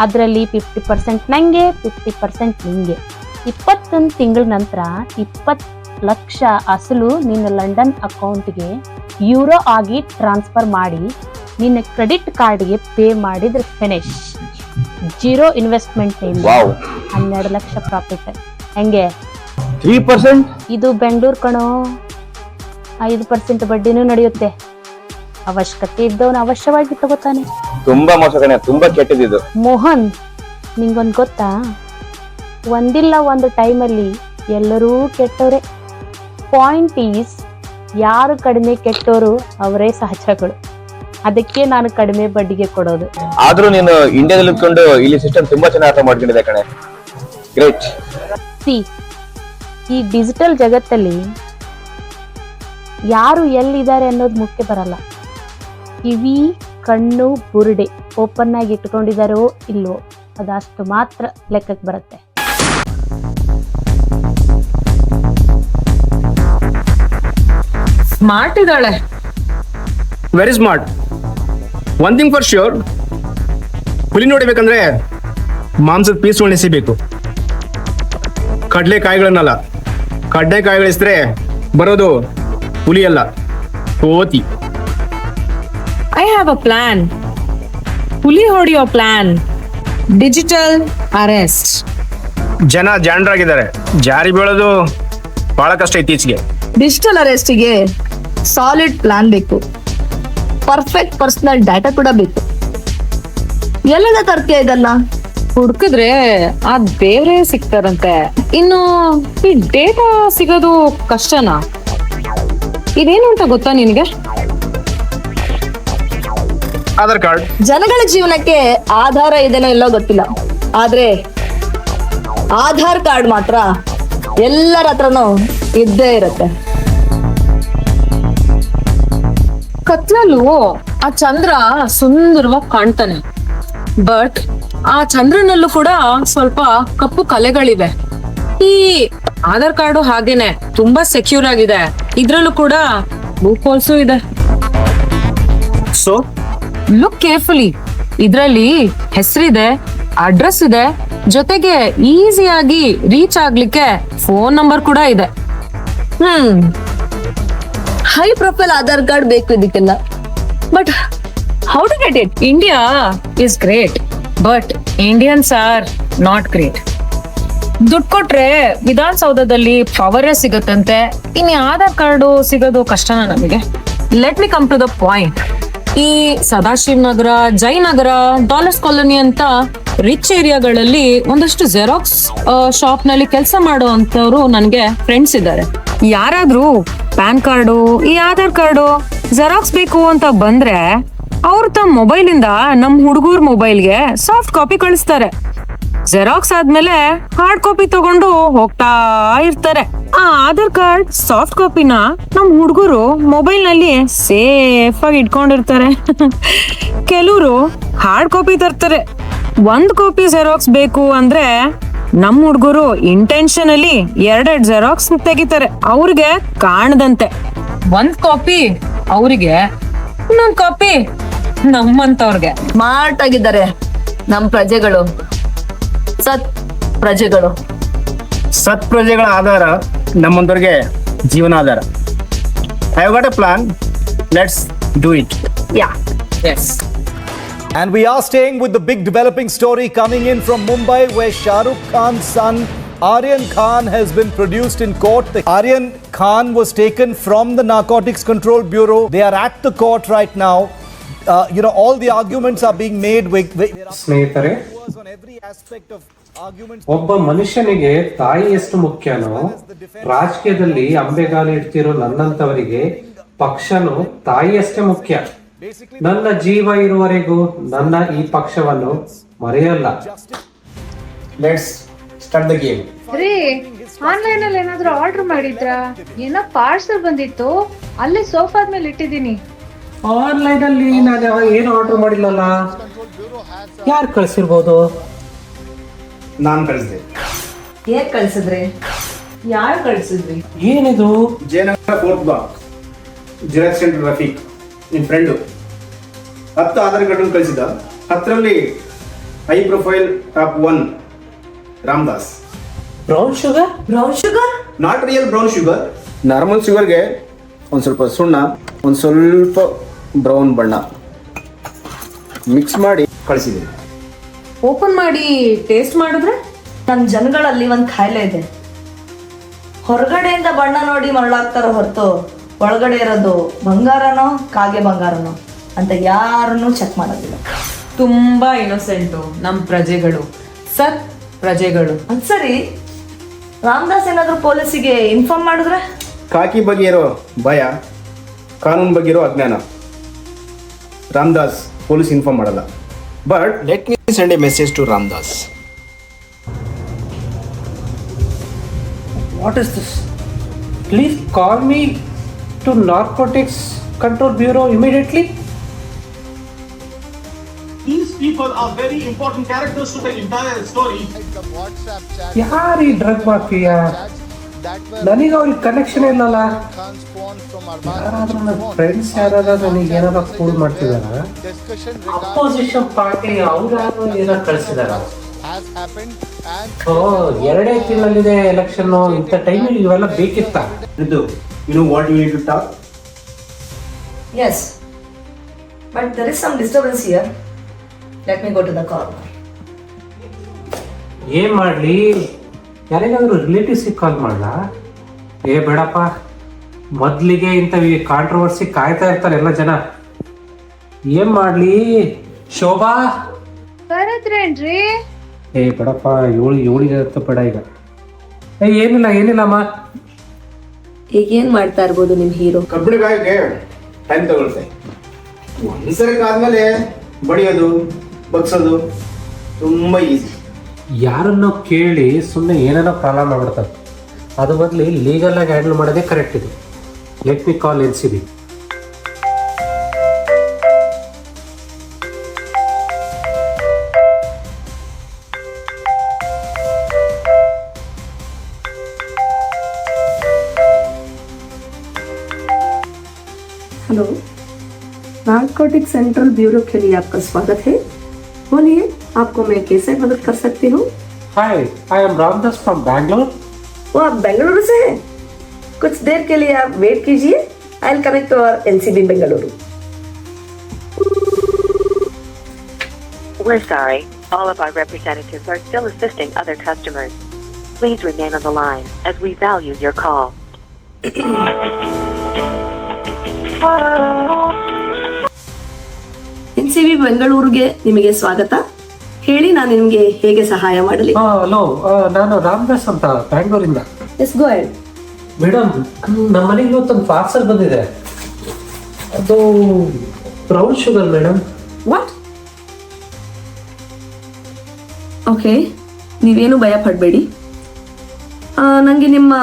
Speaker 13: ಅದರಲ್ಲಿ 50% ನಂಗೆ, 50% ನಿಂಗೆ. 21 ತಿಂಗಳ ನಂತರ 20 ಲಕ್ಷ ಅಸಲು ನಿನ್ನ ಲಂಡನ್ ಅಕೌಂಟ್ಗೆ ಯೂರೋ ಆಗಿ ಟ್ರಾನ್ಸ್ಫರ್ ಮಾಡಿ ನಿನ್ನ ಕ್ರೆಡಿಟ್ ಕಾರ್ಡ್ಗೆ ಪೇ ಮಾಡಿದ್ರೆ ಫಿನಿಶ್. 0 ಇನ್ವೆಸ್ಟ್ಮೆಂಟ್ ಇಲ್ಲ. 12 ಲಕ್ಷ ಪ್ರಾಫಿಟ್. ಹೆಂಗೆ?
Speaker 9: 3%?
Speaker 13: ಇದು ಬೆಂಗಳೂರು ಕಣೋ. 5% ಬಡ್ಡಿನೂ ನಡೆಯುತ್ತೆ. ಅವಶ್ಯಕತೆ ಇದ್ದವನು ಅವಶ್ಯವಾಗಿ ತಗೋತಾನೆ.
Speaker 9: ತುಂಬಾ ಮೋಸ ಕಣೆ, ತುಂಬಾ ಕೆಟ್ಟದಿದು.
Speaker 13: ಮೋಹನ್, ನಿಂಗೊಂದು ಗೊತ್ತಾ? ಒಂದಿಲ್ಲ ಒಂದು ಟೈಮಲ್ಲಿ ಎಲ್ಲರೂ ಕೆಟ್ಟವ್ರೆ. ಪಾಯಿಂಟ್ ಈಸ್, ಯಾರು ಕಡಿಮೆ ಕೆಟ್ಟವರು ಅವರೇ ಸಹಜಗಳು. ಅದಕ್ಕೆ ನಾನು ಕಡಿಮೆ ಬಡ್ಡಿಗೆ ಕೊಡೋದು.
Speaker 9: ಆದ್ರೂ ನೀನು ಇಂಡಿಯಾದಲ್ಲಿ ಇದ್ಕೊಂಡು ಇಲ್ಲಿ ಸಿಸ್ಟಮ್ ತುಂಬಾ ಚೆನ್ನಾಗಿ ಅರ್ಥ ಮಾಡ್ಕೊಂಡಿದೆ ಕಣೆ. ಗ್ರೇಟ್.
Speaker 13: ಈ ಡಿಜಿಟಲ್ ಜಗತ್ತಲ್ಲಿ ಯಾರು ಎಲ್ಲಿದ್ದಾರೆ ಅನ್ನೋದು ಮುಖ್ಯ ಬರಲ್ಲ. ಕಿವಿ, ಕಣ್ಣು, ಬುರುಡೆ ಓಪನ್ ಆಗಿ ಇಟ್ಕೊಂಡಿದಾರೋ ಇಲ್ವೋ ಅದಷ್ಟು ಮಾತ್ರ ಲೆಕ್ಕಕ್ಕೆ ಬರುತ್ತೆ.
Speaker 6: ಸ್ಮಾರ್ಟ್ ಇದ್ದಾಳೆ.
Speaker 7: Very smart. One thing for sure, ಹುಲಿ ನೋಡಿಬೇಕಂದ್ರೆ ಮಾಂಸದ ಪೀಸ್ಗಳನ್ನ ಎಸಿಬೇಕು, ಕಡಲೆಕಾಯಿಗಳನ್ನಲ್ಲ. ಕಡಲೆಕಾಯಿಗಳು ಎಸಿದ್ರೆ ಬರೋದು ಹುಲಿ ಅಲ್ಲ, ಕೋತಿ.
Speaker 6: I have a plan. ಹುಲಿ ಹೊಡೆಯೋ ಪ್ಲಾನ್. Digital arrest.
Speaker 7: ಜನ ಜಾಣರಾಗಿದ್ದಾರೆ, ಜಾರಿ ಬೀಳೋದು ಬಹಳ ಕಷ್ಟ ಇತ್ತೀಚೆಗೆ.
Speaker 11: ಡಿಜಿಟಲ್ ಅರೆಸ್ಟಿಗೆ ಸಾಲಿಡ್ ಪ್ಲಾನ್ ಬೇಕು, ಪರ್ಫೆಕ್ಟ್ ಪರ್ಸನಲ್ ಡಾಟಾ ಕೂಡ ಬೇಕು. ಎಲ್ಲದ ತರ್ತೀಯ ಇದನ್ನ?
Speaker 6: ಹುಡುಕಿದ್ರೆ ಆ ದೇವ್ರೇ ಸಿಗ್ತಾರಂತೆ. ಇನ್ನು ಈ ಡೇಟಾ ಸಿಗೋದು ಕಷ್ಟನಾ? ಇದೇನು ಅಂತ ಗೊತ್ತಾ ನಿನಗೆ?
Speaker 7: ಆಧಾರ್ ಕಾರ್ಡ್.
Speaker 11: ಜನಗಳ ಜೀವನಕ್ಕೆ ಆಧಾರ ಇದೆನೋ ಎಲ್ಲೋ ಗೊತ್ತಿಲ್ಲ, ಆದ್ರೆ ಆಧಾರ್ ಕಾರ್ಡ್ ಮಾತ್ರ ಎಲ್ಲರ ಹತ್ರನೂ ಇದ್ದೇ ಇರುತ್ತೆ.
Speaker 6: ಕತ್ಲಲ್ಲೂ ಆ ಚಂದ್ರ ಸುಂದರವಾಗಿ ಕಾಣ್ತಾನೆ, ಬಟ್ ಆ ಚಂದ್ರನಲ್ಲೂ ಕೂಡ ಸ್ವಲ್ಪ ಕಪ್ಪು ಕಲೆಗಳಿವೆ. ಈ ಆಧಾರ್ ಕಾರ್ಡು ಹಾಗೇನೆ ತುಂಬಾ ಸೆಕ್ಯೂರ್ ಆಗಿದೆ. ಇದ್ರಲ್ಲೂ ಕೂಡ ಲೂಪ್ ಹೋಲ್ಸು ಇದೆ.
Speaker 7: So
Speaker 6: look carefully. ಇದ್ರಲ್ಲಿ ಹೆಸರಿದೆ, ಅಡ್ರೆಸ್ ಇದೆ, ಜೊತೆಗೆ ಈಸಿಯಾಗಿ ರೀಚ್ ಆಗ್ಲಿಕ್ಕೆ ಫೋನ್ ನಂಬರ್ ಕೂಡ ಇದೆ.
Speaker 11: ಹೈ ಪ್ರೊಫೈಲ್ ಆಧಾರ್ ಕಾರ್ಡ್ ಬೇಕು ಇದಕ್ಕೆಲ್ಲ.
Speaker 6: But how to get it? India is great, but Indians are not great. ದುಡ್ಡು ಕೊಟ್ರೆ ವಿಧಾನಸೌಧದಲ್ಲಿ ಪವರೇ ಸಿಗತ್ತಂತೆ, ಇನ್ನು ಆಧಾರ್ ಕಾರ್ಡು ಸಿಗೋದು ಕಷ್ಟನ ನಮಗೆ. Let me come to the point. ಈ ಸದಾಶಿವ್ ನಗರ, ಜಯನಗರ, ಡಾಲರ್ಸ್ ಕಾಲೋನಿ ಅಂತ ರಿಚ್ ಏರಿಯಾಗಳಲ್ಲಿ ಒಂದಷ್ಟು ಜೆರಾಕ್ಸ್ ಶಾಪ್ ನಲ್ಲಿ ಕೆಲಸ ಮಾಡುವಂತವ್ರು ನನಗೆ ಫ್ರೆಂಡ್ಸ್ ಇದ್ದಾರೆ. ಯಾರಾದ್ರೂ ಪ್ಯಾನ್ ಕಾರ್ಡು, ಈ ಆಧಾರ್ ಕಾರ್ಡು ಜೆರಾಕ್ಸ್ ಬೇಕು ಅಂತ ಬಂದ್ರೆ ಅವ್ರು ತಮ್ಮ ಮೊಬೈಲ್ ಇಂದ ನಮ್ ಹುಡುಗರ ಮೊಬೈಲ್ಗೆ ಸಾಫ್ಟ್ ಕಾಪಿ ಕಳಿಸ್ತಾರೆ. ಜೆರಾಕ್ಸ್ ಆದ್ಮೇಲೆ ಹಾರ್ಡ್ ಕಾಪಿ ತಗೊಂಡು ಹೋಗ್ತಾ ಇರ್ತಾರೆ. ಆ ಆಧಾರ್ ಕಾರ್ಡ್ ಸಾಫ್ಟ್ ಕಾಪಿನ ನಮ್ ಹುಡುಗರು ಮೊಬೈಲ್ ನಲ್ಲಿ ಸೇಫ್ ಆಗಿ ಇಟ್ಕೊಂಡಿರ್ತಾರೆ. ಕೆಲವರು ಹಾರ್ಡ್ ಕಾಪಿ ತರ್ತಾರೆ. 1 ಕಾಪಿ ಜೆರಾಕ್ಸ್ ಬೇಕು ಅಂದ್ರೆ ನಮ್ ಹುಡುಗರು ಇಂಟೆನ್ಷನಲಿ 2 ಜೆರಾಕ್ಸ್ ತೆಗಿತಾರೆ, ಅವ್ರಿಗೆ ಕಾಣದಂತೆ. 1 ಕಾಪಿ ಅವ್ರಿಗೆ, ಇನ್ನೊಂದ್ ಕಾಪಿ ನಮ್ಮಂತವ್ರಿಗೆ.
Speaker 11: ಸ್ಮಾರ್ಟ್ ಆಗಿದ್ದಾರೆ ನಮ್ ಪ್ರಜೆಗಳು, ಸತ್ ಪ್ರಜೆಗಳು.
Speaker 7: ಸತ್ ಪ್ರಜೆಗಳ ಆಧಾರ ನಮ್ಮಂತವ್ರಿಗೆ ಜೀವನಾಧಾರ. I have got a plan, let's do it.
Speaker 11: Yeah, yes.
Speaker 14: And we are staying with the big developing story coming in from Mumbai, where Shah Rukh Khan's son Aryan Khan has been produced in court. Aryan Khan was taken from the Narcotics Control Bureau. They are at the court right now. All the arguments are being made with
Speaker 10: ಸ್ನೇಹಿತರೆ,
Speaker 14: on every aspect of arguments.
Speaker 10: ಒಬ್ಬ ಮನುಷ್ಯನಿಗೆ ತಾಯಿ ಎಷ್ಟು ಮುಖ್ಯನೋ, ರಾಜಕೀಯದಲ್ಲಿ ಅಂಬೆಗಾಲು ಇಡ್ತಿರೋ ನನ್ನಂತವರಿಗೆ ಪಕ್ಷನು ತಾಯಿಯಷ್ಟೇ ಮುಖ್ಯ. ನನ್ನ ಜೀವ ಇರುವವರೆಗೂ ನನ್ನ ಈ ಪಕ್ಷವನ್ನು ಮರೆಯಲ್ಲ.
Speaker 7: Let's start the game.
Speaker 16: ರೀ, ಆನ್ಲೈನ್ ಅಲ್ಲಿ ಏನಾದ್ರೂ ಆರ್ಡರ್ ಮಾಡಿದ್ರಾ? ಏನೋ ಪಾರ್ಸಲ್ ಬಂದಿತ್ತು, ಅಲ್ಲೇ ಸೋಫಾದ ಮೇಲೆ ಇಟ್ಟಿದ್ದೀನಿ.
Speaker 10: ಆನ್ಲೈನ್ ಅಲ್ಲಿ ನಾನು ಏನು ಆರ್ಡರ್ ಮಾಡಿಲ್ಲಲ್ಲ. ಯಾರು ಕಳ್ಸಿರ್ಬೋದು?
Speaker 7: ನಾನ್ ಕಳಿಸಿದೆ.
Speaker 11: ಏನ್ ಕಳ್ಸಿದ್ರಿ? ಯಾರು ಕಳ್ಸಿದ್ರಿ?
Speaker 10: ಏನಿದು?
Speaker 7: Jayanagar 4th block xerox centre Rafiq, ನಿನ್ ಫ್ರೆಂಡು 10 ಆಧಾರ್ ಕಾರ್ಡ್ ಕಳಿಸಿದ. 10ರಲ್ಲಿ high profile top 1 Ramdas.
Speaker 10: Brown sugar?
Speaker 11: Brown sugar?
Speaker 7: Not real brown sugar. Normal ಶುಗರ್ಗೆ ಒಂದು ಸ್ವಲ್ಪ ಸುಣ್ಣ, ಒಂದು ಸ್ವಲ್ಪ ಬ್ರೌನ್ ಬಣ್ಣ ಮಿಕ್ಸ್ ಮಾಡಿ ಕಳಿಸಿದ್ದೀನಿ.
Speaker 6: ಓಪನ್ ಮಾಡಿ ಟೇಸ್ಟ್ ಮಾಡಿದ್ರೆ
Speaker 11: ನಮ್ಮ ಜನಗಳಲ್ಲಿ ಒಂದು ಖಾಯಿಲೆ ಇದೆ. ಹೊರಗಡೆಯಿಂದ ಬಣ್ಣ ನೋಡಿ ಮರಳಾಗ್ತಾರ ಹೊರತು ಒಳಗಡೆ ಇರೋದು ಬಂಗಾರನೋ ಕಾಗೆ ಬಂಗಾರನೋ ಅಂತ ಯಾರನ್ನೂ ಚೆಕ್ ಮಾಡೋದಿಲ್ಲ.
Speaker 6: ತುಂಬಾ ಇನ್ನೋಸೆಂಟು ನಮ್ ಪ್ರಜೆಗಳು, ಸತ್ ಪ್ರಜೆಗಳು.
Speaker 11: ಅದ್ ಸರಿ, ರಾಮದಾಸ್ ಏನಾದ್ರು ಪೊಲೀಸಿಗೆ ಇನ್ಫಾರ್ಮ್ ಮಾಡಿದ್ರೆ?
Speaker 7: ಕಾಕಿ ಬಗ್ಗೆ ಇರೋ ಭಯ, ಕಾನೂನು ಬಗ್ಗೆ ಇರೋ ಅಜ್ಞಾನ. ರಾಮದಾಸ್ ಪೊಲೀಸ್ ಇನ್ಫಾರ್ಮ್ ಮಾಡಲ್ಲ. But let me send a message to Ramdas.
Speaker 10: What is this? Please call me to narcotics control bureau immediately.
Speaker 17: These people are very important characters to the entire story.
Speaker 10: ಯಾರು ಈ ಡ್ರಗ್ ಮಾಫಿಯಾ? ನನಗೆ ಅವ್ರಿಗೆ ಕನೆಕ್ಷನ್ ಇಲ್ಲಲ್ಲ. ಯಾರಾದ್ರೂ ನನ್ನ ಫ್ರೆಂಡ್ಸ್ ಯಾರಾದ್ರೂ ನನಗೆ ಏನಾರ ಕೂಲ್ ಮಾಡ್ತಿದಾರ? ಅಪೋಸಿಷನ್ ಪಾರ್ಟಿ ಅವ್ರಾದ್ರೂ ಏನಾರ ಕಳಿಸಿದಾರ? ಓ, 2 ತಿಂಗಳಿದೆ ಎಲೆಕ್ಷನ್. ಇಂಥ ಟೈಮಿಗೆ ಇವೆಲ್ಲ ಬೇಕಿತ್ತ?
Speaker 7: ಇದು you know what you need to talk?
Speaker 11: Yes, but there is some disturbance here. Let me go to the call.
Speaker 10: ಏನ್ ಮಾಡ್ಲಿ? ಯಾರಿಗಾದ್ರೂ ರಿಲೇಟಿವ್ಸಿಗೆ ಕಾಲ್ ಮಾಡ್ಲಾ? ಏ ಬೇಡಪ್ಪ, ಮೊದ್ಲಿಗೆ ಇಂಥವು ಕಾಂಟ್ರವರ್ಸಿ ಕಾಯ್ತಾ ಇರ್ತಾರೆ ಎಲ್ಲ ಜನ. ಏನ್ ಮಾಡ್ಲಿ? ಶೋಭಾ
Speaker 16: ಬರದ್ರೇನ್ರಿ?
Speaker 10: ಏ ಬೇಡಪ್ಪ, ಇವಳಿಗೆ ಬೇಡ ಈಗ. ಏನಿಲ್ಲಮ್ಮ.
Speaker 11: ಈಗ ಏನ್ ಮಾಡ್ತಾ ಇರ್ಬೋದು ನಿಮ್ ಹೀರೋ?
Speaker 7: ಕಬ್ಬಿಣಗಾಯಿಗೆ ಟೈಮ್ ತಗೊಳ್ತೆ. ಒಂದ್ಸರಿ ಆದ್ಮೇಲೆ ಬಡಿಯೋದು ಬಗ್ಸೋದು ತುಂಬಾ ಈಸಿ.
Speaker 10: ಯಾರನ್ನೋ ಕೇಳಿ ಸುಮ್ಮನೆ ಏನೇನೋ ಪ್ರಾಬ್ಲಮ್ ಮಾಡ್ಬಿಡ್ತಾರೆ. ಅದು ಬದಲು ಲೀಗಲ್ ಆಗಿ ಹ್ಯಾಂಡಲ್ ಮಾಡೋದೇ ಕರೆಕ್ಟ್ ಇದೆ. ಲೆಟ್ ಮಿ ಕಾಲ್ NCB.
Speaker 11: Hello, narcotic central bureau के लिए आपका स्वागत है. बोलिए, आपको मैं कैसे मदद कर सकती हूँ?
Speaker 10: Hi, I am Ramdas from Bangalore.
Speaker 11: वो आप बेंगलुरु से हैं? कुछ देर के लिए आप वेट कीजिए. I will connect to our NCB Bengaluru.
Speaker 12: We're sorry. All of our representatives are still assisting other customers. Please remain on the line as we value your call.
Speaker 11: NCB ಬೆಂಗಳೂರಿಗೆ ನಿಮಗೆ ಸ್ವಾಗತ. ಹೇಳಿ, ನಾನು ನಿಮಗೆ ಹೇಗೆ ಸಹಾಯ ಮಾಡಲಿ?
Speaker 10: ಹಲೋ, ನಾನು ರಾಮದಾಸ್ ಅಂತ ಬ್ಯಾಂಗ್ಳೂರಿಂದ.
Speaker 11: Yes, go ahead.
Speaker 10: ಮೇಡಮ್, ನಮ್ಮ ಮನೆಗೆ ಇವತ್ತೊಂದು ಪಾರ್ಸಲ್ ಬಂದಿದೆ. ಅದು brown sugar madam.
Speaker 11: What? Okay, ನೀವೇನು ಭಯ ಪಡಬೇಡಿ. ನನಗೆ ನಿಮ್ಮ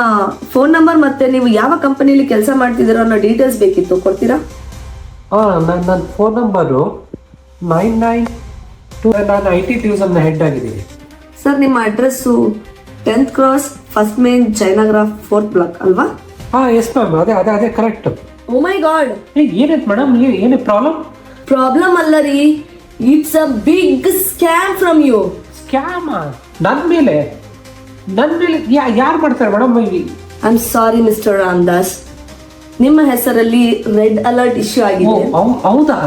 Speaker 11: ಫೋನ್ ನಂಬರ್ ಮತ್ತು ನೀವು ಯಾವ ಕಂಪನಿಯಲ್ಲಿ ಕೆಲಸ ಮಾಡ್ತಿದ್ದೀರೋ ಅನ್ನೋ ಡೀಟೇಲ್ಸ್ ಬೇಕಿತ್ತು, ಕೊಡ್ತೀರಾ?
Speaker 10: ನನ್ನ ಫೋನ್ ನಂಬರು 99 ನಾನು IT division ಹೆಡ್ ಆಗಿದ್ದೀನಿ.
Speaker 11: ಸರ್, ನಿಮ್ಮ address 10th cross first main Jayanagar 4th block ಅಲ್ವಾ?
Speaker 10: ಎಸ್ ಮ್ಯಾಮ್, ಅದೇ ಕರೆಕ್ಟ್.
Speaker 11: ಓ ಮೈ ಗಾಡ್,
Speaker 10: ಏನಾಯ್ತು ಮೇಡಮ್? ಏನೇ
Speaker 11: ಪ್ರಾಬ್ಲಮ್ ಅಲ್ಲ ರೀ, it's a big scam from you.
Speaker 10: Scam? ನನ್ನ ಮೇಲೆ ಯಾರು ಮಾಡ್ತಾರೆ madam?
Speaker 11: I am sorry mister Ramdas, ನಿಮ್ಮ ಹೆಸರಲ್ಲಿ ರೆಡ್ ಅಲರ್ಟ್ ಇಶ್ಯೂ ಆಗಿದೆ.
Speaker 10: ಹೌದಾ?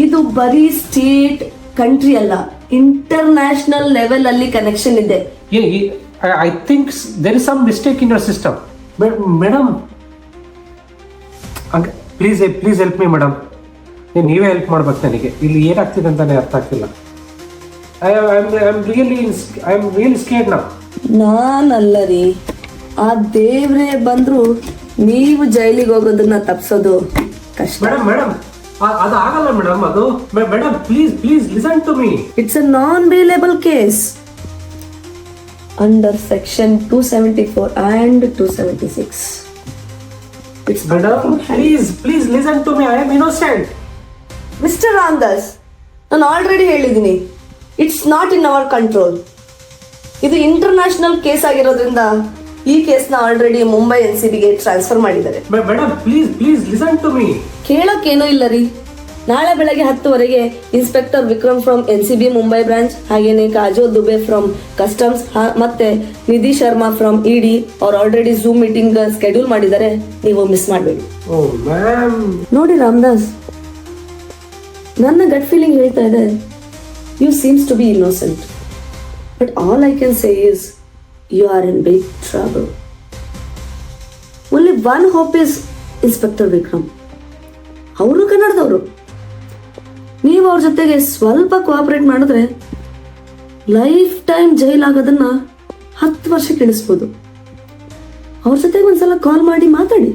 Speaker 11: ಇದು ಬರೀ ಸ್ಟೇಟ್ ಕಂಟ್ರಿ ಅಲ್ಲ, ಇಂಟರ್ನ್ಯಾಷನಲ್ ಲೆವೆಲ್ ಅಲ್ಲಿ ಕನೆಕ್ಷನ್ ಇದೆ.
Speaker 10: I think there is some mistake in your system madam. Please help me madam. ನೀವೇ ಹೆಲ್ಪ್ ಮಾಡ್ಬೇಕು ನನಗೆ. ಇಲ್ಲಿ ಏನಾಗ್ತಿದೆ ಅಂತಾನೆ ಅರ್ಥ ಆಗ್ತಿಲ್ಲ. I am really scared now.
Speaker 11: ನಾನಲ್ಲ ರೀ, ಆ ದೇವ್ರೇ ಬಂದ್ರು ನೀವು ಜೈಲಿಗೆ ಹೋಗೋದನ್ನ ತಪ್ಸೋದು ಕಷ್ಟ.
Speaker 10: ಮೇಡಮ್ ಅದು ಆಗಲ್ಲ ಮೇಡಮ್. ಅದು madam please listen to me.
Speaker 11: It's a non bailable case under section 274 and 276.
Speaker 10: Madam please listen to me. I am innocent.
Speaker 11: Mister Ramdas, ನಾನು ಆಲ್ರೆಡಿ ಹೇಳಿದ್ದೀನಿ, it's not in our control. ಇದು ಇಂಟರ್ನ್ಯಾಷನಲ್ ಕೇಸ್ ಆಗಿರೋದ್ರಿಂದ ಈ ಕೇಸ್ನ ಆಲ್ರೆಡಿ ಮುಂಬೈ NCBಗೆ ಟ್ರಾನ್ಸ್ಫರ್ ಮಾಡಿದ್ದಾರೆ.
Speaker 10: Madam please listen to me.
Speaker 11: ಕೇಳೋಕ್ಕೇನೂ ಇಲ್ಲ ರೀ. ನಾಳೆ ಬೆಳಗ್ಗೆ 10 inspector Vikram from NCB Mumbai branch, ಹಾಗೇನೆ ಕಾಜೋಲ್ ದುಬೆ ಫ್ರಮ್ ಕಸ್ಟಮ್ಸ್ ಮತ್ತೆ ನಿಧಿ ಶರ್ಮಾ ಫ್ರಮ್ ED ಅವ್ರು ಆಲ್ರೆಡಿ ಝೂಮ್ ಮೀಟಿಂಗ್ ಸ್ಕೆಡ್ಯೂಲ್ ಮಾಡಿದ್ದಾರೆ. ನೀವು ಮಿಸ್ ಮಾಡಬೇಡಿ. ನೋಡಿ ರಾಮದಾಸ್, ನನ್ನ ಗಟ್ ಫೀಲಿಂಗ್ ಹೇಳ್ತಾ ಇದೆ, you seems to be innocent, but all I can say is you are in big trouble. Only one hope is inspector Vikram. ಅವರು ಕನ್ನಡದವರು. ನೀವು ಅವ್ರ ಜೊತೆಗೆ ಸ್ವಲ್ಪ ಕೋಆಪರೇಟ್ ಮಾಡಿದ್ರೆ ಲೈಫ್ ಟೈಮ್ ಜೈಲ್ ಆಗೋದನ್ನ 10 ವರ್ಷಕ್ಕೆ ಇಳಿಸ್ಬೋದು. ಅವ್ರ ಜೊತೆಗೆ ಒಂದ್ಸಲ ಕಾಲ್ ಮಾಡಿ ಮಾತಾಡಿ.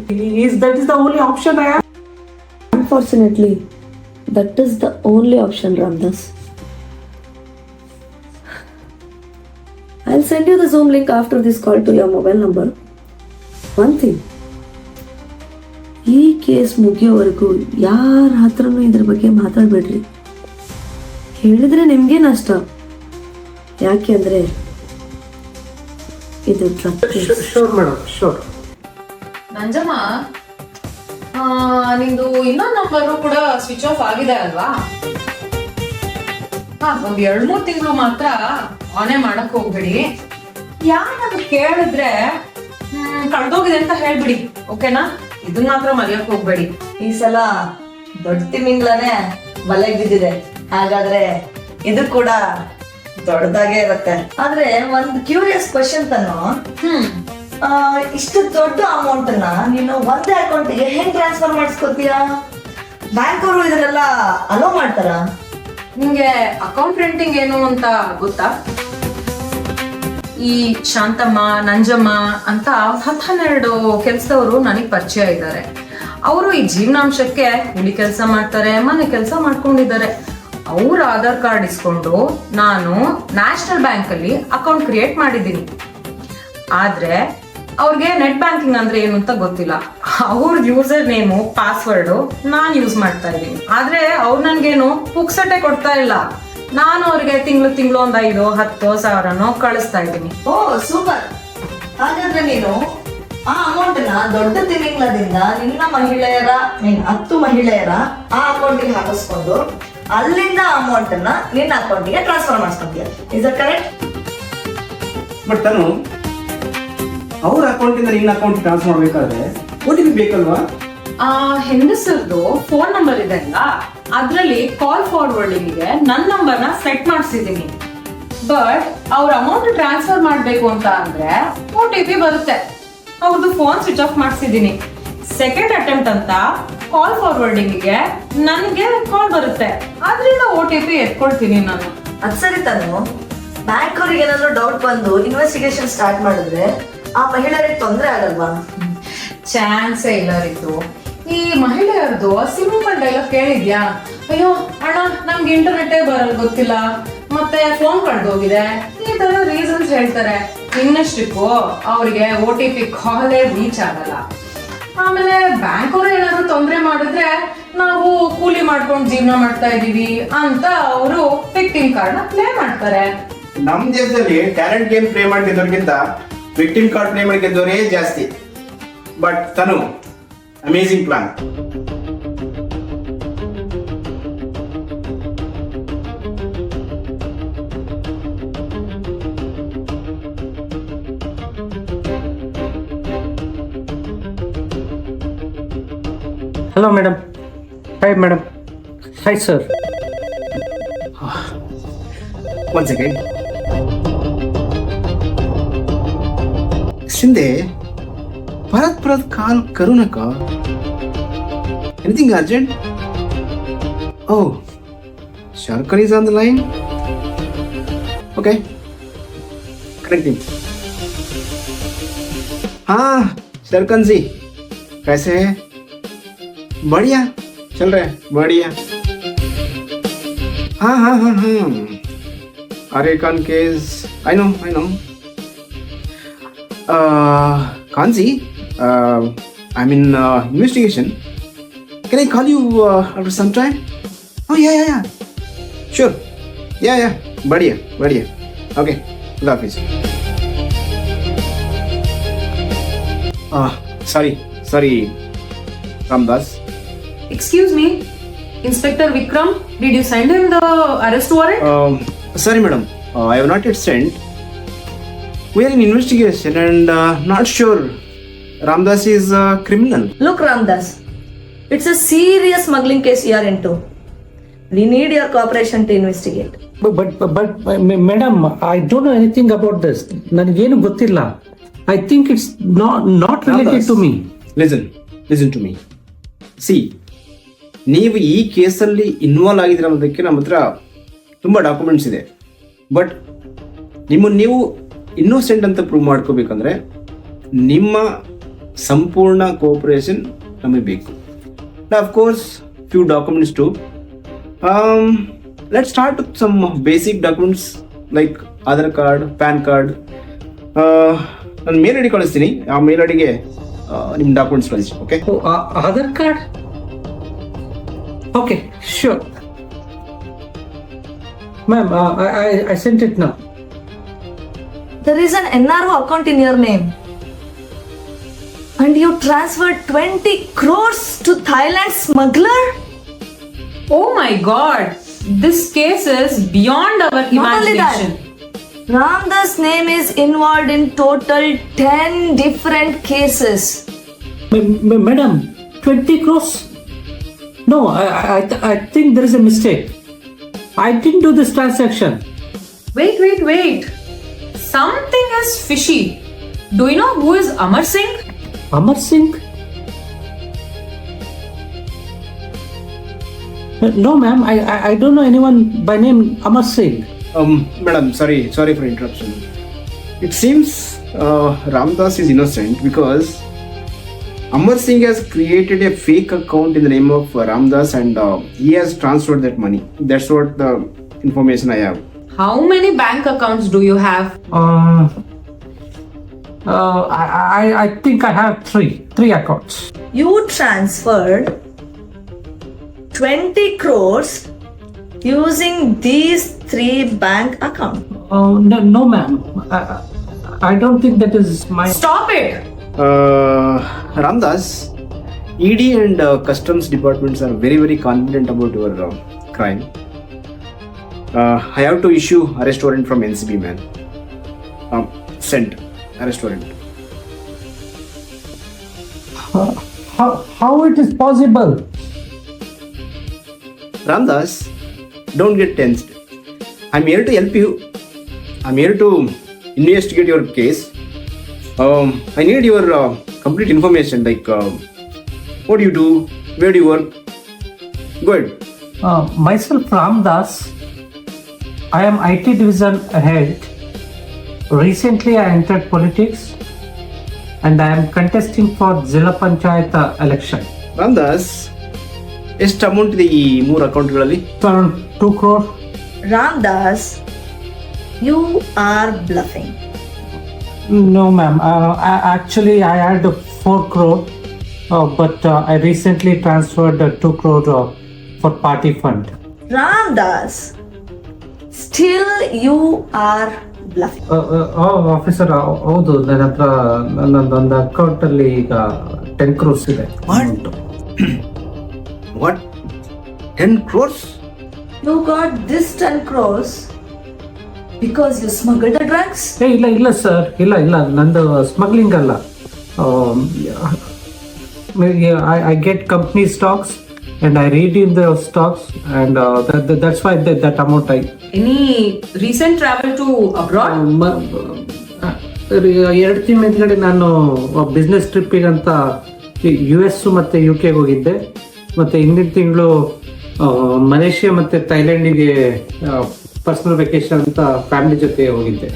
Speaker 11: Unfortunately that is the only option, Ramdas. I'll send you the Zoom link after this call to your mobile number. One thing, ಈ ಕೇಸ್ ಮುಗಿಯೋವರೆಗೂ ಯಾರ ಹತ್ರನೂ ಇದ್ರ ಬಗ್ಗೆ ಮಾತಾಡಬೇಡ್ರಿ. ಹೇಳಿದ್ರೆ ನಿಮ್ಗೆ ನಷ್ಟ. ಯಾಕೆ ಅಂದ್ರೆ ಇದು drug case.
Speaker 10: Sure madam, sure.
Speaker 6: Nanjamma, ನಿಂದು ಇನ್ನೊಂದು ನಂಬರು ಕೂಡ ಸ್ವಿಚ್ ಆಫ್ ಆಗಿದೆ ಅಲ್ವಾ? ಒಂದ್ 2-3 ತಿಂಗಳು ಮಾತ್ರ ಆನೇ ಮಾಡಕ್ ಹೋಗ್ಬಿಡಿ. ಯಾರಾದ್ರೂ ಕೇಳಿದ್ರೆ ಕಳ್ದೋಗಿದೆ ಅಂತ ಹೇಳ್ಬಿಡಿ, ಓಕೆನಾ? ಇದನ್ನ ಮಾತ್ರ ಮರೆಯಕ್ ಹೋಗ್ಬೇಡಿ.
Speaker 11: ಈ ಸಲ ದೊಡ್ಡ ತಿಮಿಂಗ್ಲನೇ ಬಲೆಗೆ ಬಿದ್ದಿದೆ, ಹಾಗಾದ್ರೆ ಇದು ಕೂಡ ದೊಡ್ಡದಾಗೆ ಇರುತ್ತೆ. ಆದ್ರೆ ಒಂದು ಕ್ಯೂರಿಯಸ್ ಕ್ವಶನ್ ತನ್ನು, ಇಷ್ಟು ದೊಡ್ಡ ಅಮೌಂಟ್ ನ ನೀನು ಒಂದೇ ಅಕೌಂಟಿಗೆ ಹೆಂಗ್ ಟ್ರಾನ್ಸ್ಫರ್ ಮಾಡಿಸ್ಕೊತೀಯಾ? ಬ್ಯಾಂಕ್ ಅವರು ಇದನ್ನೆಲ್ಲ ಅಲೋ ಮಾಡ್ತಾರ?
Speaker 6: ನಿಮ್ಗೆ ಅಕೌಂಟ್ ಪ್ರಿಂಟಿಂಗ್ ಏನು ಅಂತ ಗೊತ್ತಾ? ಈ ಶಾಂತಮ್ಮ, ನಂಜಮ್ಮ ಅಂತ 10-12 ಕೆಲ್ಸದವರು ನನಗ್ ಪರಿಚಯ ಇದ್ದಾರೆ. ಅವರು ಈ ಜೀವನಾಂಶಕ್ಕೆ ಕೂಲಿ ಕೆಲಸ ಮಾಡ್ತಾರೆ, ಮನೆ ಕೆಲಸ ಮಾಡ್ಕೊಂಡಿದ್ದಾರೆ. ಅವ್ರ ಆಧಾರ್ ಕಾರ್ಡ್ ಇಸ್ಕೊಂಡು ನಾನು ನ್ಯಾಷನಲ್ ಬ್ಯಾಂಕ್ ಅಲ್ಲಿ ಅಕೌಂಟ್ ಕ್ರಿಯೇಟ್ ಮಾಡಿದ್ದೀನಿ. ಆದ್ರೆ ಅವ್ರಿಗೆ ನೆಟ್ ಬ್ಯಾಂಕಿಂಗ್ ಅಂದ್ರೆ ಏನು ಅಂತ ಗೊತ್ತಿಲ್ಲ. ಅವ್ರ ಯೂಸರ್ ನೇಮು, ಪಾಸ್ವರ್ಡ್ ನಾನ್ ಯೂಸ್ ಮಾಡ್ತಾ ಇದ್ದೀನಿ. ಆದ್ರೆ ಅವ್ರು ನನ್ಗೇನು ಪುಕ್ಸಟೆ ಕೊಡ್ತಾ ಇಲ್ಲ. ನಾನು ಅವ್ರಿಗೆ ತಿಂಗಳು ಒಂದ್ 5,000-10,000 ಕಳಿಸ್ತಾ ಇದ್ದೀನಿ.
Speaker 11: ಓ ಸೂಪರ್. ಹಾಗಾದ್ರೆ ನೀನು ಆ ಅಮೌಂಟ್ ನ ದೊಡ್ಡ ತಿಮಿಂಗ್ಲದಿಂದ ನಿನ್ನ ಮಹಿಳೆಯರ 10 ಮಹಿಳೆಯರ ಆ ಅಕೌಂಟಿಗೆ ಹಾಕಿಸ್ಕೊಂಡು ಅಲ್ಲಿಂದ ಅಮೌಂಟ್ ನ ನಿನ್ನ ಅಕೌಂಟಿಗೆ ಟ್ರಾನ್ಸ್ಫರ್ ಮಾಡಿಸ್ಕೊಂತೀಯ. Is that correct?
Speaker 7: ಬಟ್ ತಾನು ಅವ್ರ ಅಕೌಂಟಿಂದ ನಿನ್ನ ಅಕೌಂಟ್ ಟ್ರಾನ್ಸ್ಫರ್ ಮಾಡ್ಬೇಕಾದ್ರೆ OTP ಬೇಕಲ್ವಾ?
Speaker 6: ಹೆಂಗಸರ್ದು ಫೋನ್ ನಂಬರ್ ಇದೆ ಅಲ್ಲ, ಅದ್ರಲ್ಲಿ ಕಾಲ್ ಫಾರ್ವರ್ಡಿಂಗ್ಗೆ ನನ್ನ ನಂಬರ್ನ ಸೆಟ್ ಮಾಡಿಸಿದೀನಿ. ಬಟ್ ಅವ್ರ ಅಮೌಂಟ್ ಟ್ರಾನ್ಸ್ಫರ್ ಮಾಡ್ಬೇಕು ಅಂತ ಅಂದ್ರೆ OTP ಬರುತ್ತೆ. ಅವ್ರದ್ದು ಫೋನ್ ಸ್ವಿಚ್ ಆಫ್ ಮಾಡಿಸಿದೀನಿ. ಸೆಕೆಂಡ್ ಅಟೆಂಪ್ಟ್ ಅಂತ ಕಾಲ್ ಫಾರ್ವರ್ಡಿಂಗ್ಗೆ ನನಗೆ ಕಾಲ್ ಬರುತ್ತೆ, ಆದ್ರಿಂದ OTP ಎತ್ಕೊಳ್ತೀನಿ ನಾನು.
Speaker 11: ಅದ್ ಸರಿ ತಾನು, ಬ್ಯಾಂಕ್ ಅವ್ರಿಗೆ ಏನಾದ್ರು ಡೌಟ್ ಬಂದು ಇನ್ವೆಸ್ಟಿಗೇಷನ್ ಸ್ಟಾರ್ಟ್ ಮಾಡಿದ್ರೆ ಆ ಮಹಿಳೆಯರಿಗೆ ತೊಂದರೆ ಆಗಲ್ವಾ?
Speaker 6: ಚಾನ್ಸೇ ಇಲ್ಲ ರೀತು. ಈ ಮಹಿಳೆಯರದು ಸಿಂಪಲ್ ಡೈಲಾಗ್ ಕೇಳಿದ್ಯಾ? ಅಯ್ಯೋ ಅಣ್ಣ, ನಮ್ಗೆ ಇಂಟರ್ನೆಟ್ಟೇ ಬರಲ್ಲ, ಗೊತ್ತಿಲ್ಲ, ಮತ್ತೆ ಫೋನ್ ಕಳ್ದೋಗಿದೆ, ಈ ತರ ರೀಸನ್ಸ್ ಹೇಳ್ತಾರೆ. ಇನ್ನಷ್ಟಕ್ಕೂ ಅವ್ರಿಗೆ OTP ಕಾಲೇ ರೀಚ್ ಆಗಲ್ಲ. ಆಮೇಲೆ ಬ್ಯಾಂಕ್ ಅವರು ಏನಾದ್ರು ತೊಂದರೆ ಮಾಡಿದ್ರೆ ನಾವು ಕೂಲಿ ಮಾಡ್ಕೊಂಡು ಜೀವನ ಮಾಡ್ತಾ ಇದೀವಿ ಅಂತ ಅವರು ವಿಕ್ಟಿಮ್ ಕಾರ್ಡ್ ನ ಪ್ಲೇ ಮಾಡ್ತಾರೆ.
Speaker 7: ನಮ್ಮ ದೇಶದಲ್ಲಿ ಟ್ಯಾಲೆಂಟ್ ಗೇಮ್ ಪ್ಲೇ ಮಾಡ್ತಿದ್ದವ್ರಿಗಿಂತ ವಿಕ್ಟಿಮ್ ಕಾರ್ಡ್ ಪ್ಲೇ ಮಾಡ್ತಿದ್ದವರೇ ಜಾಸ್ತಿ. But Tanu amazing plan.
Speaker 10: Hello, madam. Hi, madam. Hi, sir.
Speaker 7: One second. Shinde परत कॉल करू नका. Anything urgent? Oh, Sharkan is on the line. Okay, connecting. हाँ शरकन जी, कैसे हैं? बढ़िया चल रहा है, बढ़िया. हाँ. अरे कौन केस? I know. Khan ji, I'm in investigation. Can I call you after some time? Oh yeah. Sure. Yeah. बढ़िया. Okay. खुदा हाफिज. Sorry, Ramdas.
Speaker 6: Excuse me, Inspector Vikram, did you send him the arrest warrant?
Speaker 7: Sorry madam, I have not yet sent. We are in investigation and not sure Ramdas is a criminal.
Speaker 11: Look, Ramdas, it's a serious smuggling case you are into. We need your cooperation to investigate.
Speaker 10: But madam, I don't know anything about this. ನನಗೇನು ಗೊತ್ತಿಲ್ಲ. I think it's not related
Speaker 7: Ramdas,
Speaker 10: to me.
Speaker 7: Listen to me. See, ನೀವು ಈ ಕೇಸಲ್ಲಿ ಇನ್ವಾಲ್ವ್ ಆಗಿದ್ದೀರ ಅನ್ನೋದಕ್ಕೆ ನಮ್ಮ ಹತ್ರ ತುಂಬ ಡಾಕ್ಯುಮೆಂಟ್ಸ್ ಇದೆ. ಬಟ್ ನೀವು ಇನ್ನೋಸೆಂಟ್ ಅಂತ ಪ್ರೂವ್ ಮಾಡ್ಕೋಬೇಕಂದ್ರೆ ನಿಮ್ಮ ಸಂಪೂರ್ಣ ಕೋಆಪರೇಷನ್ ನಮಗೆ ಬೇಕು. Of course few documents to let start with some basic documents like Aadhaar card, PAN card. ನಾನು ಮೇಲ್ ಐಡಿ ಕಳಿಸ್ತೀನಿ, ಆ ಮೇಲ್ ಐಡಿಗೆ ನಿಮ್ಮ ಡಾಕ್ಯುಮೆಂಟ್ಸ್ ಕಳಿಸಿ. Okay?
Speaker 10: Aadhaar card? Okay, sure. Ma'am, I sent it now.
Speaker 11: There is an NRO account in your name. And you transferred 20 crores to Thailand smuggler?
Speaker 6: Oh my God, this case is beyond our
Speaker 11: Not only that,
Speaker 6: imagination.
Speaker 11: Ramdas' name is involved in total 10 different cases.
Speaker 10: Madam, 20 crores? No, I think there is a mistake. I didn't do this transaction.
Speaker 6: Wait. Something is fishy. Do you know who is Amar Singh?
Speaker 10: Amar Singh? No, ma'am. I don't know anyone by name Amar Singh.
Speaker 7: Madam, sorry for interruption. It seems Ramdas is innocent because Amar Singh has created a fake account in the name of Ramdas and he has transferred that money. That's what the information I have.
Speaker 6: How many bank accounts do you have?
Speaker 10: I think I have three accounts.
Speaker 11: You transferred 20 crores using these 3 bank accounts.
Speaker 10: No, ma'am. I don't think that is my.
Speaker 6: Stop it!
Speaker 7: Ramdas, ED and customs departments are very confident about your crime. I have to issue arrest warrant from NCB, man. Sent arrest warrant.
Speaker 10: How it is possible?
Speaker 7: Ramdas, don't get tensed. I'm here to help you. I'm here to investigate your case. I need your complete information, like what do you do, where do you work? Go ahead.
Speaker 10: Myself, Ramdas. I am IT division head. Recently, I entered politics and I am contesting for Zilla Panchayat election.
Speaker 7: Ramdas, ಎಷ್ಟು ಅಮೌಂಟ್ ಇದೆ ಈ 3 ಅಕೌಂಟ್ಗಳಲ್ಲಿ?
Speaker 10: Around 2 crore.
Speaker 11: Ramdas, you are bluffing.
Speaker 10: No, ma'am. Actually, I had 4 crore, but I recently transferred 2 crore for party fund.
Speaker 11: Ramdas, still you are bluffing.
Speaker 10: Officer ಹೌದು, ನನ್ನ ಹತ್ರ ನನ್ನ ಅಕೌಂಟಲ್ಲಿ ಈಗ 10 crores ಇದೆ.
Speaker 7: What? 10 crores?
Speaker 11: You got this 10 crores because you smuggled the drugs?
Speaker 10: ಇಲ್ಲ ಸರ್, ಇಲ್ಲ ನಂದು ಸ್ಮಗ್ಲಿಂಗ್ ಅಲ್ಲ. I get company stocks and I redeem the stocks, and that's why that amount
Speaker 6: Any recent travel to abroad?
Speaker 10: 2 ತಿಂಗಳ ಹಿಂದ್ಗಡೆ ನಾನು ಬಿಸ್ನೆಸ್ ಟ್ರಿಪ್ಪಿಗೆ ಅಂತ US ಮತ್ತೆ UK ಹೋಗಿದ್ದೆ. ಮತ್ತೆ ಹಿಂದಿನ ತಿಂಗಳು ಮಲೇಷಿಯಾ ಮತ್ತೆ ಥೈಲ್ಯಾಂಡಿಗೆ ಪರ್ಸನಲ್ ವೆಕೇಶನ್ ಅಂತ ಫ್ಯಾಮಿಲಿ ಜೊತೆ ಹೋಗಿದ್ದೆ.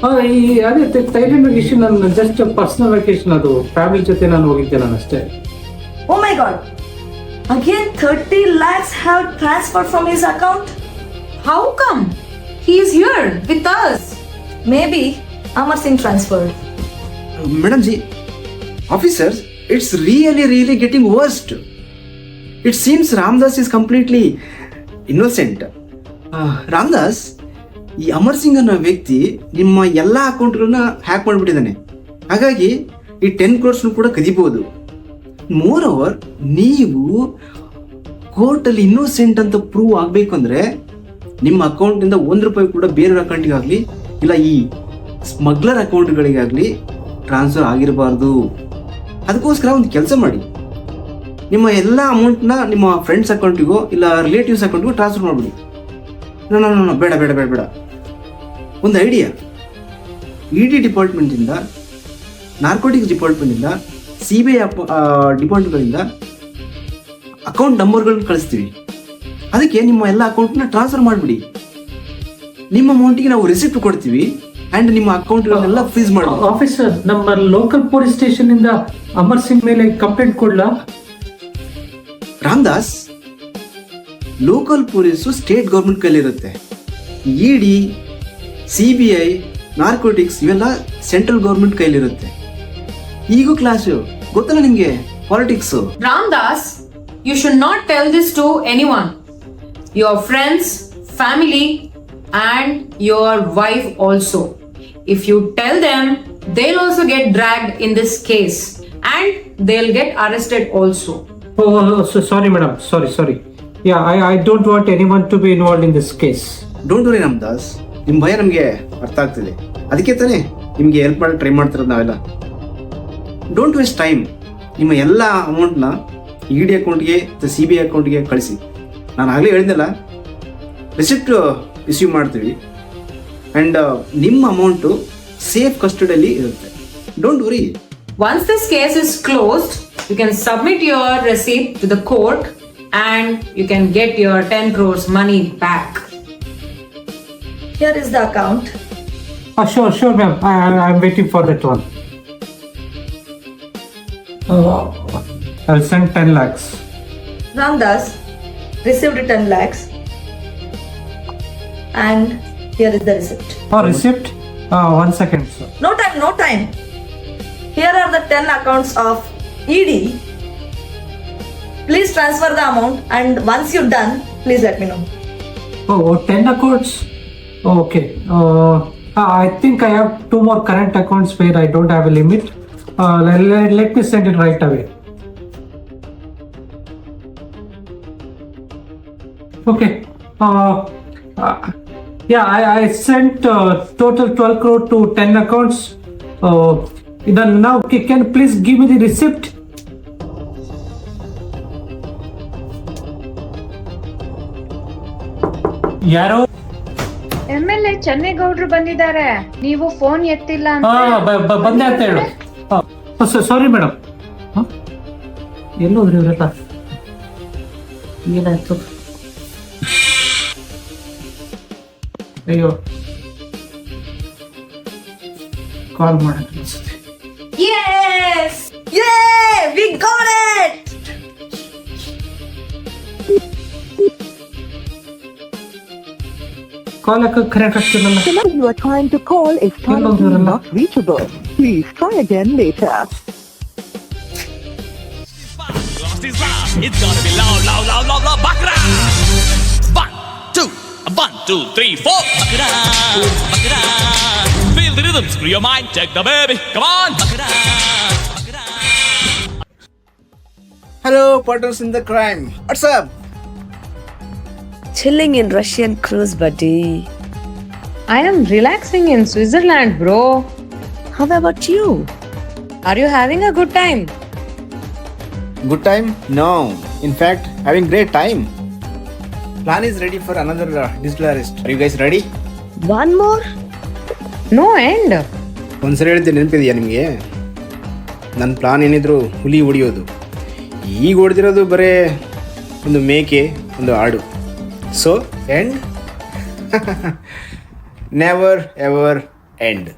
Speaker 10: ಅದೇ ಥೈಲ್ಯಾಂಡ್ ವೆಕೇಶನ್ ನಾನು ಜಸ್ಟ್ ಪರ್ಸನಲ್ ವೆಕೇಶನ್, ಅದು ಫ್ಯಾಮಿಲಿ ಜೊತೆ ನಾನು ಹೋಗಿದ್ದೆ ನಾನು ಅಷ್ಟೇ.
Speaker 11: Oh my god, again 30 lakhs have transferred from his account?
Speaker 6: How come? He is here with us.
Speaker 11: Maybe Amar Singh transferred.
Speaker 7: Madam ji, officers, it's really getting worst. It seems Ramdas is completely innocent. Ramdas, ಈ ಅಮರ್ ಸಿಂಗ್ ಅನ್ನೋ ವ್ಯಕ್ತಿ ನಿಮ್ಮ ಎಲ್ಲ ಅಕೌಂಟ್ಗಳನ್ನ ಹ್ಯಾಕ್ ಮಾಡಿಬಿಟ್ಟಿದ್ದಾನೆ. ಹಾಗಾಗಿ ಈ 10 crores ಕೂಡ ಕದಿಬಹುದು. ಮೋರ್ ಓವರ್, ನೀವು ಕೋರ್ಟಲ್ಲಿ ಇನ್ನೋಸೆಂಟ್ ಅಂತ ಪ್ರೂವ್ ಆಗಬೇಕು ಅಂದರೆ ನಿಮ್ಮ ಅಕೌಂಟಿಂದ 1 ರೂಪಾಯಿ ಕೂಡ ಬೇರೆಯವ್ರ ಅಕೌಂಟಿಗಾಗಲಿ ಇಲ್ಲ ಈ ಸ್ಮಗ್ಲರ್ ಅಕೌಂಟ್ಗಳಿಗಾಗಲಿ ಟ್ರಾನ್ಸ್ಫರ್ ಆಗಿರಬಾರ್ದು. ಅದಕ್ಕೋಸ್ಕರ ಒಂದು ಕೆಲಸ ಮಾಡಿ, ನಿಮ್ಮ ಎಲ್ಲ ಅಮೌಂಟ್ನ ನಿಮ್ಮ ಫ್ರೆಂಡ್ಸ್ ಅಕೌಂಟಿಗೋ ಇಲ್ಲ ರಿಲೇಟಿವ್ಸ್ ಅಕೌಂಟಿಗೋ ಟ್ರಾನ್ಸ್ಫರ್ ಮಾಡಿಬಿಡಿ. ನೋ ಬೇಡ. ಒಂದು ಐಡಿಯಾ, ED ಡಿಪಾರ್ಟ್ಮೆಂಟಿಂದ, ನಾರ್ಕೋಟಿಕ್ಸ್ ಡಿಪಾರ್ಟ್ಮೆಂಟಿಂದ, CBI ಡಿಪಾರ್ಟ್ಮೆಂಟ್ಗಳಿಂದ ಅಕೌಂಟ್ ನಂಬರ್ಗಳನ್ನ ಕಳಿಸ್ತೀವಿ. ಅದಕ್ಕೆ ನಿಮ್ಮ ಎಲ್ಲ ಅಕೌಂಟ್ನ ಟ್ರಾನ್ಸ್ಫರ್ ಮಾಡಿಬಿಡಿ. ನಿಮ್ಮ ಅಮೌಂಟಿಗೆ ನಾವು ರಿಸಿಪ್ಟ್ ಕೊಡ್ತೀವಿ ಆ್ಯಂಡ್ ನಿಮ್ಮ ಅಕೌಂಟ್ಗಳನ್ನೆಲ್ಲ ಫ್ರೀಸ್ ಮಾಡಿ.
Speaker 10: ಆಫೀಸರ್, ನಮ್ಮ ಲೋಕಲ್ ಪೊಲೀಸ್ ಸ್ಟೇಷನ್ ಇಂದ ಅಮರ್ ಸಿಂಗ್ ಮೇಲೆ ಕಂಪ್ಲೇಂಟ್ ಕೊಡ್ಲಾ?
Speaker 7: Ramdas, local police state government ಕೈಲಿರುತ್ತೆ. ED, CBI, ನಾರ್ಕೋಟಿಕ್ಸ್ ಇವೆಲ್ಲ ಸೆಂಟ್ರಲ್ ಗೌರ್ಮೆಂಟ್ ಕೈಲಿರುತ್ತೆ. ಈಗೂ ಕ್ಲಾಸು ಗೊತ್ತಲ್ಲ ನಿಮಗೆ, politics.
Speaker 6: Ramdas, you should not tell this to anyone. Your friends, family, and your wife also. If you tell them, they'll also get dragged in this case and they'll get arrested also.
Speaker 10: Sorry madam, sorry. Yeah, I don't want anyone to be involved in this case.
Speaker 7: Don't worry Ramdas, ನಿಮ್ಮ ಭಯ ನಮಗೆ ಅರ್ಥ ಆಗ್ತಿದೆ. ಅದಕ್ಕೆ ತಾನೇ ನಿಮಗೆ ಹೆಲ್ಪ್ ಮಾಡಿ ಟ್ರೈ ಮಾಡ್ತಿರೋದು ನಾವೆಲ್ಲ. Don't waste time. ನಿಮ್ಮ ಎಲ್ಲ ಅಮೌಂಟ್ನ ED ಅಕೌಂಟ್ಗೆ ಮತ್ತು CBI ಅಕೌಂಟ್ಗೆ ಕಳಿಸಿ. ನಾನು ಆಗಲೇ ಹೇಳಿದ್ನಲ್ಲ, ರಿಸಿಪ್ಟ್ ಇಶ್ಯೂ ಮಾಡ್ತೀವಿ ಆ್ಯಂಡ್ ನಿಮ್ಮ ಅಮೌಂಟು ಸೇಫ್ ಕಸ್ಟಡಿಯಲ್ಲಿ ಇರುತ್ತೆ. Don't worry.
Speaker 6: Once this case is closed, you can submit your receipt to the court and you can get your 10 crores money back.
Speaker 11: Here is the account.
Speaker 10: Sure ma'am. I'm waiting for that one. I'll send 10 lakhs.
Speaker 11: Ramdas received 10 lakhs and here is the receipt.
Speaker 10: Receipt? 1 second, sir.
Speaker 11: No time. Here are the 10 accounts of ED. Please transfer the amount and once you're done, please let me know.
Speaker 10: 10 accounts? Okay. I think I have 2 more current accounts where I don't have a limit. Let me send it right away. Okay. Yeah, I sent total 12 crore to 10 accounts. Then now, can you please give me the receipt? ಯಾರು?
Speaker 16: MLA ಚೆನ್ನೇಗೌಡ್ರು ಬಂದಿದ್ದಾರೆ, ನೀವು ಫೋನ್ ಎತ್ತಿಲ್ಲ
Speaker 10: ಬಂದೆ ಅಂತ ಹೇಳು. Sorry madam. ಎಲ್ಲೋದ್ರಿ ಇವರೆಲ್ಲ? ಏನಾಯ್ತು? ಅಯ್ಯೋ, ಕಾಲ್ ಮಾಡೋಣ ಅನ್ಸುತ್ತೆ.
Speaker 11: Yes! Yay! We got it!
Speaker 10: Call correct ಆಗ್ತಿರಲ್ಲ.
Speaker 18: You are trying to call is currently not reachable. Please try again later.
Speaker 2: It's gonna be loud, loud, loud, loud, loud. Bakra! 1, 2, 3, 4. Bakra, Bakra. Feel the rhythm, screw your mind, check the baby. Come on, Bakra.
Speaker 7: Hello, partners in the crime. What's up?
Speaker 6: Chilling in Russian cruise, buddy. I am relaxing in Switzerland, bro. How about you? Are you having a good time?
Speaker 7: Good time? No. In fact, having great time. Plan is ready for another digital arrest. Are you guys ready?
Speaker 6: One more? No end.
Speaker 7: ಒಂದ್ಸರಿ ಹೇಳಿದ್ದೆ ನೆನಪಿದೆಯಾ ನಿಮಗೆ? ನನ್ನ ಪ್ಲಾನ್ ಏನಿದ್ರು ಹುಲಿ ಹೊಡಿಯೋದು. ಈಗ ಹೊಡೆದಿರೋದು ಬರೇ ಒಂದು ಮೇಕೆ, ಒಂದು ಆಡು. So end never ever end.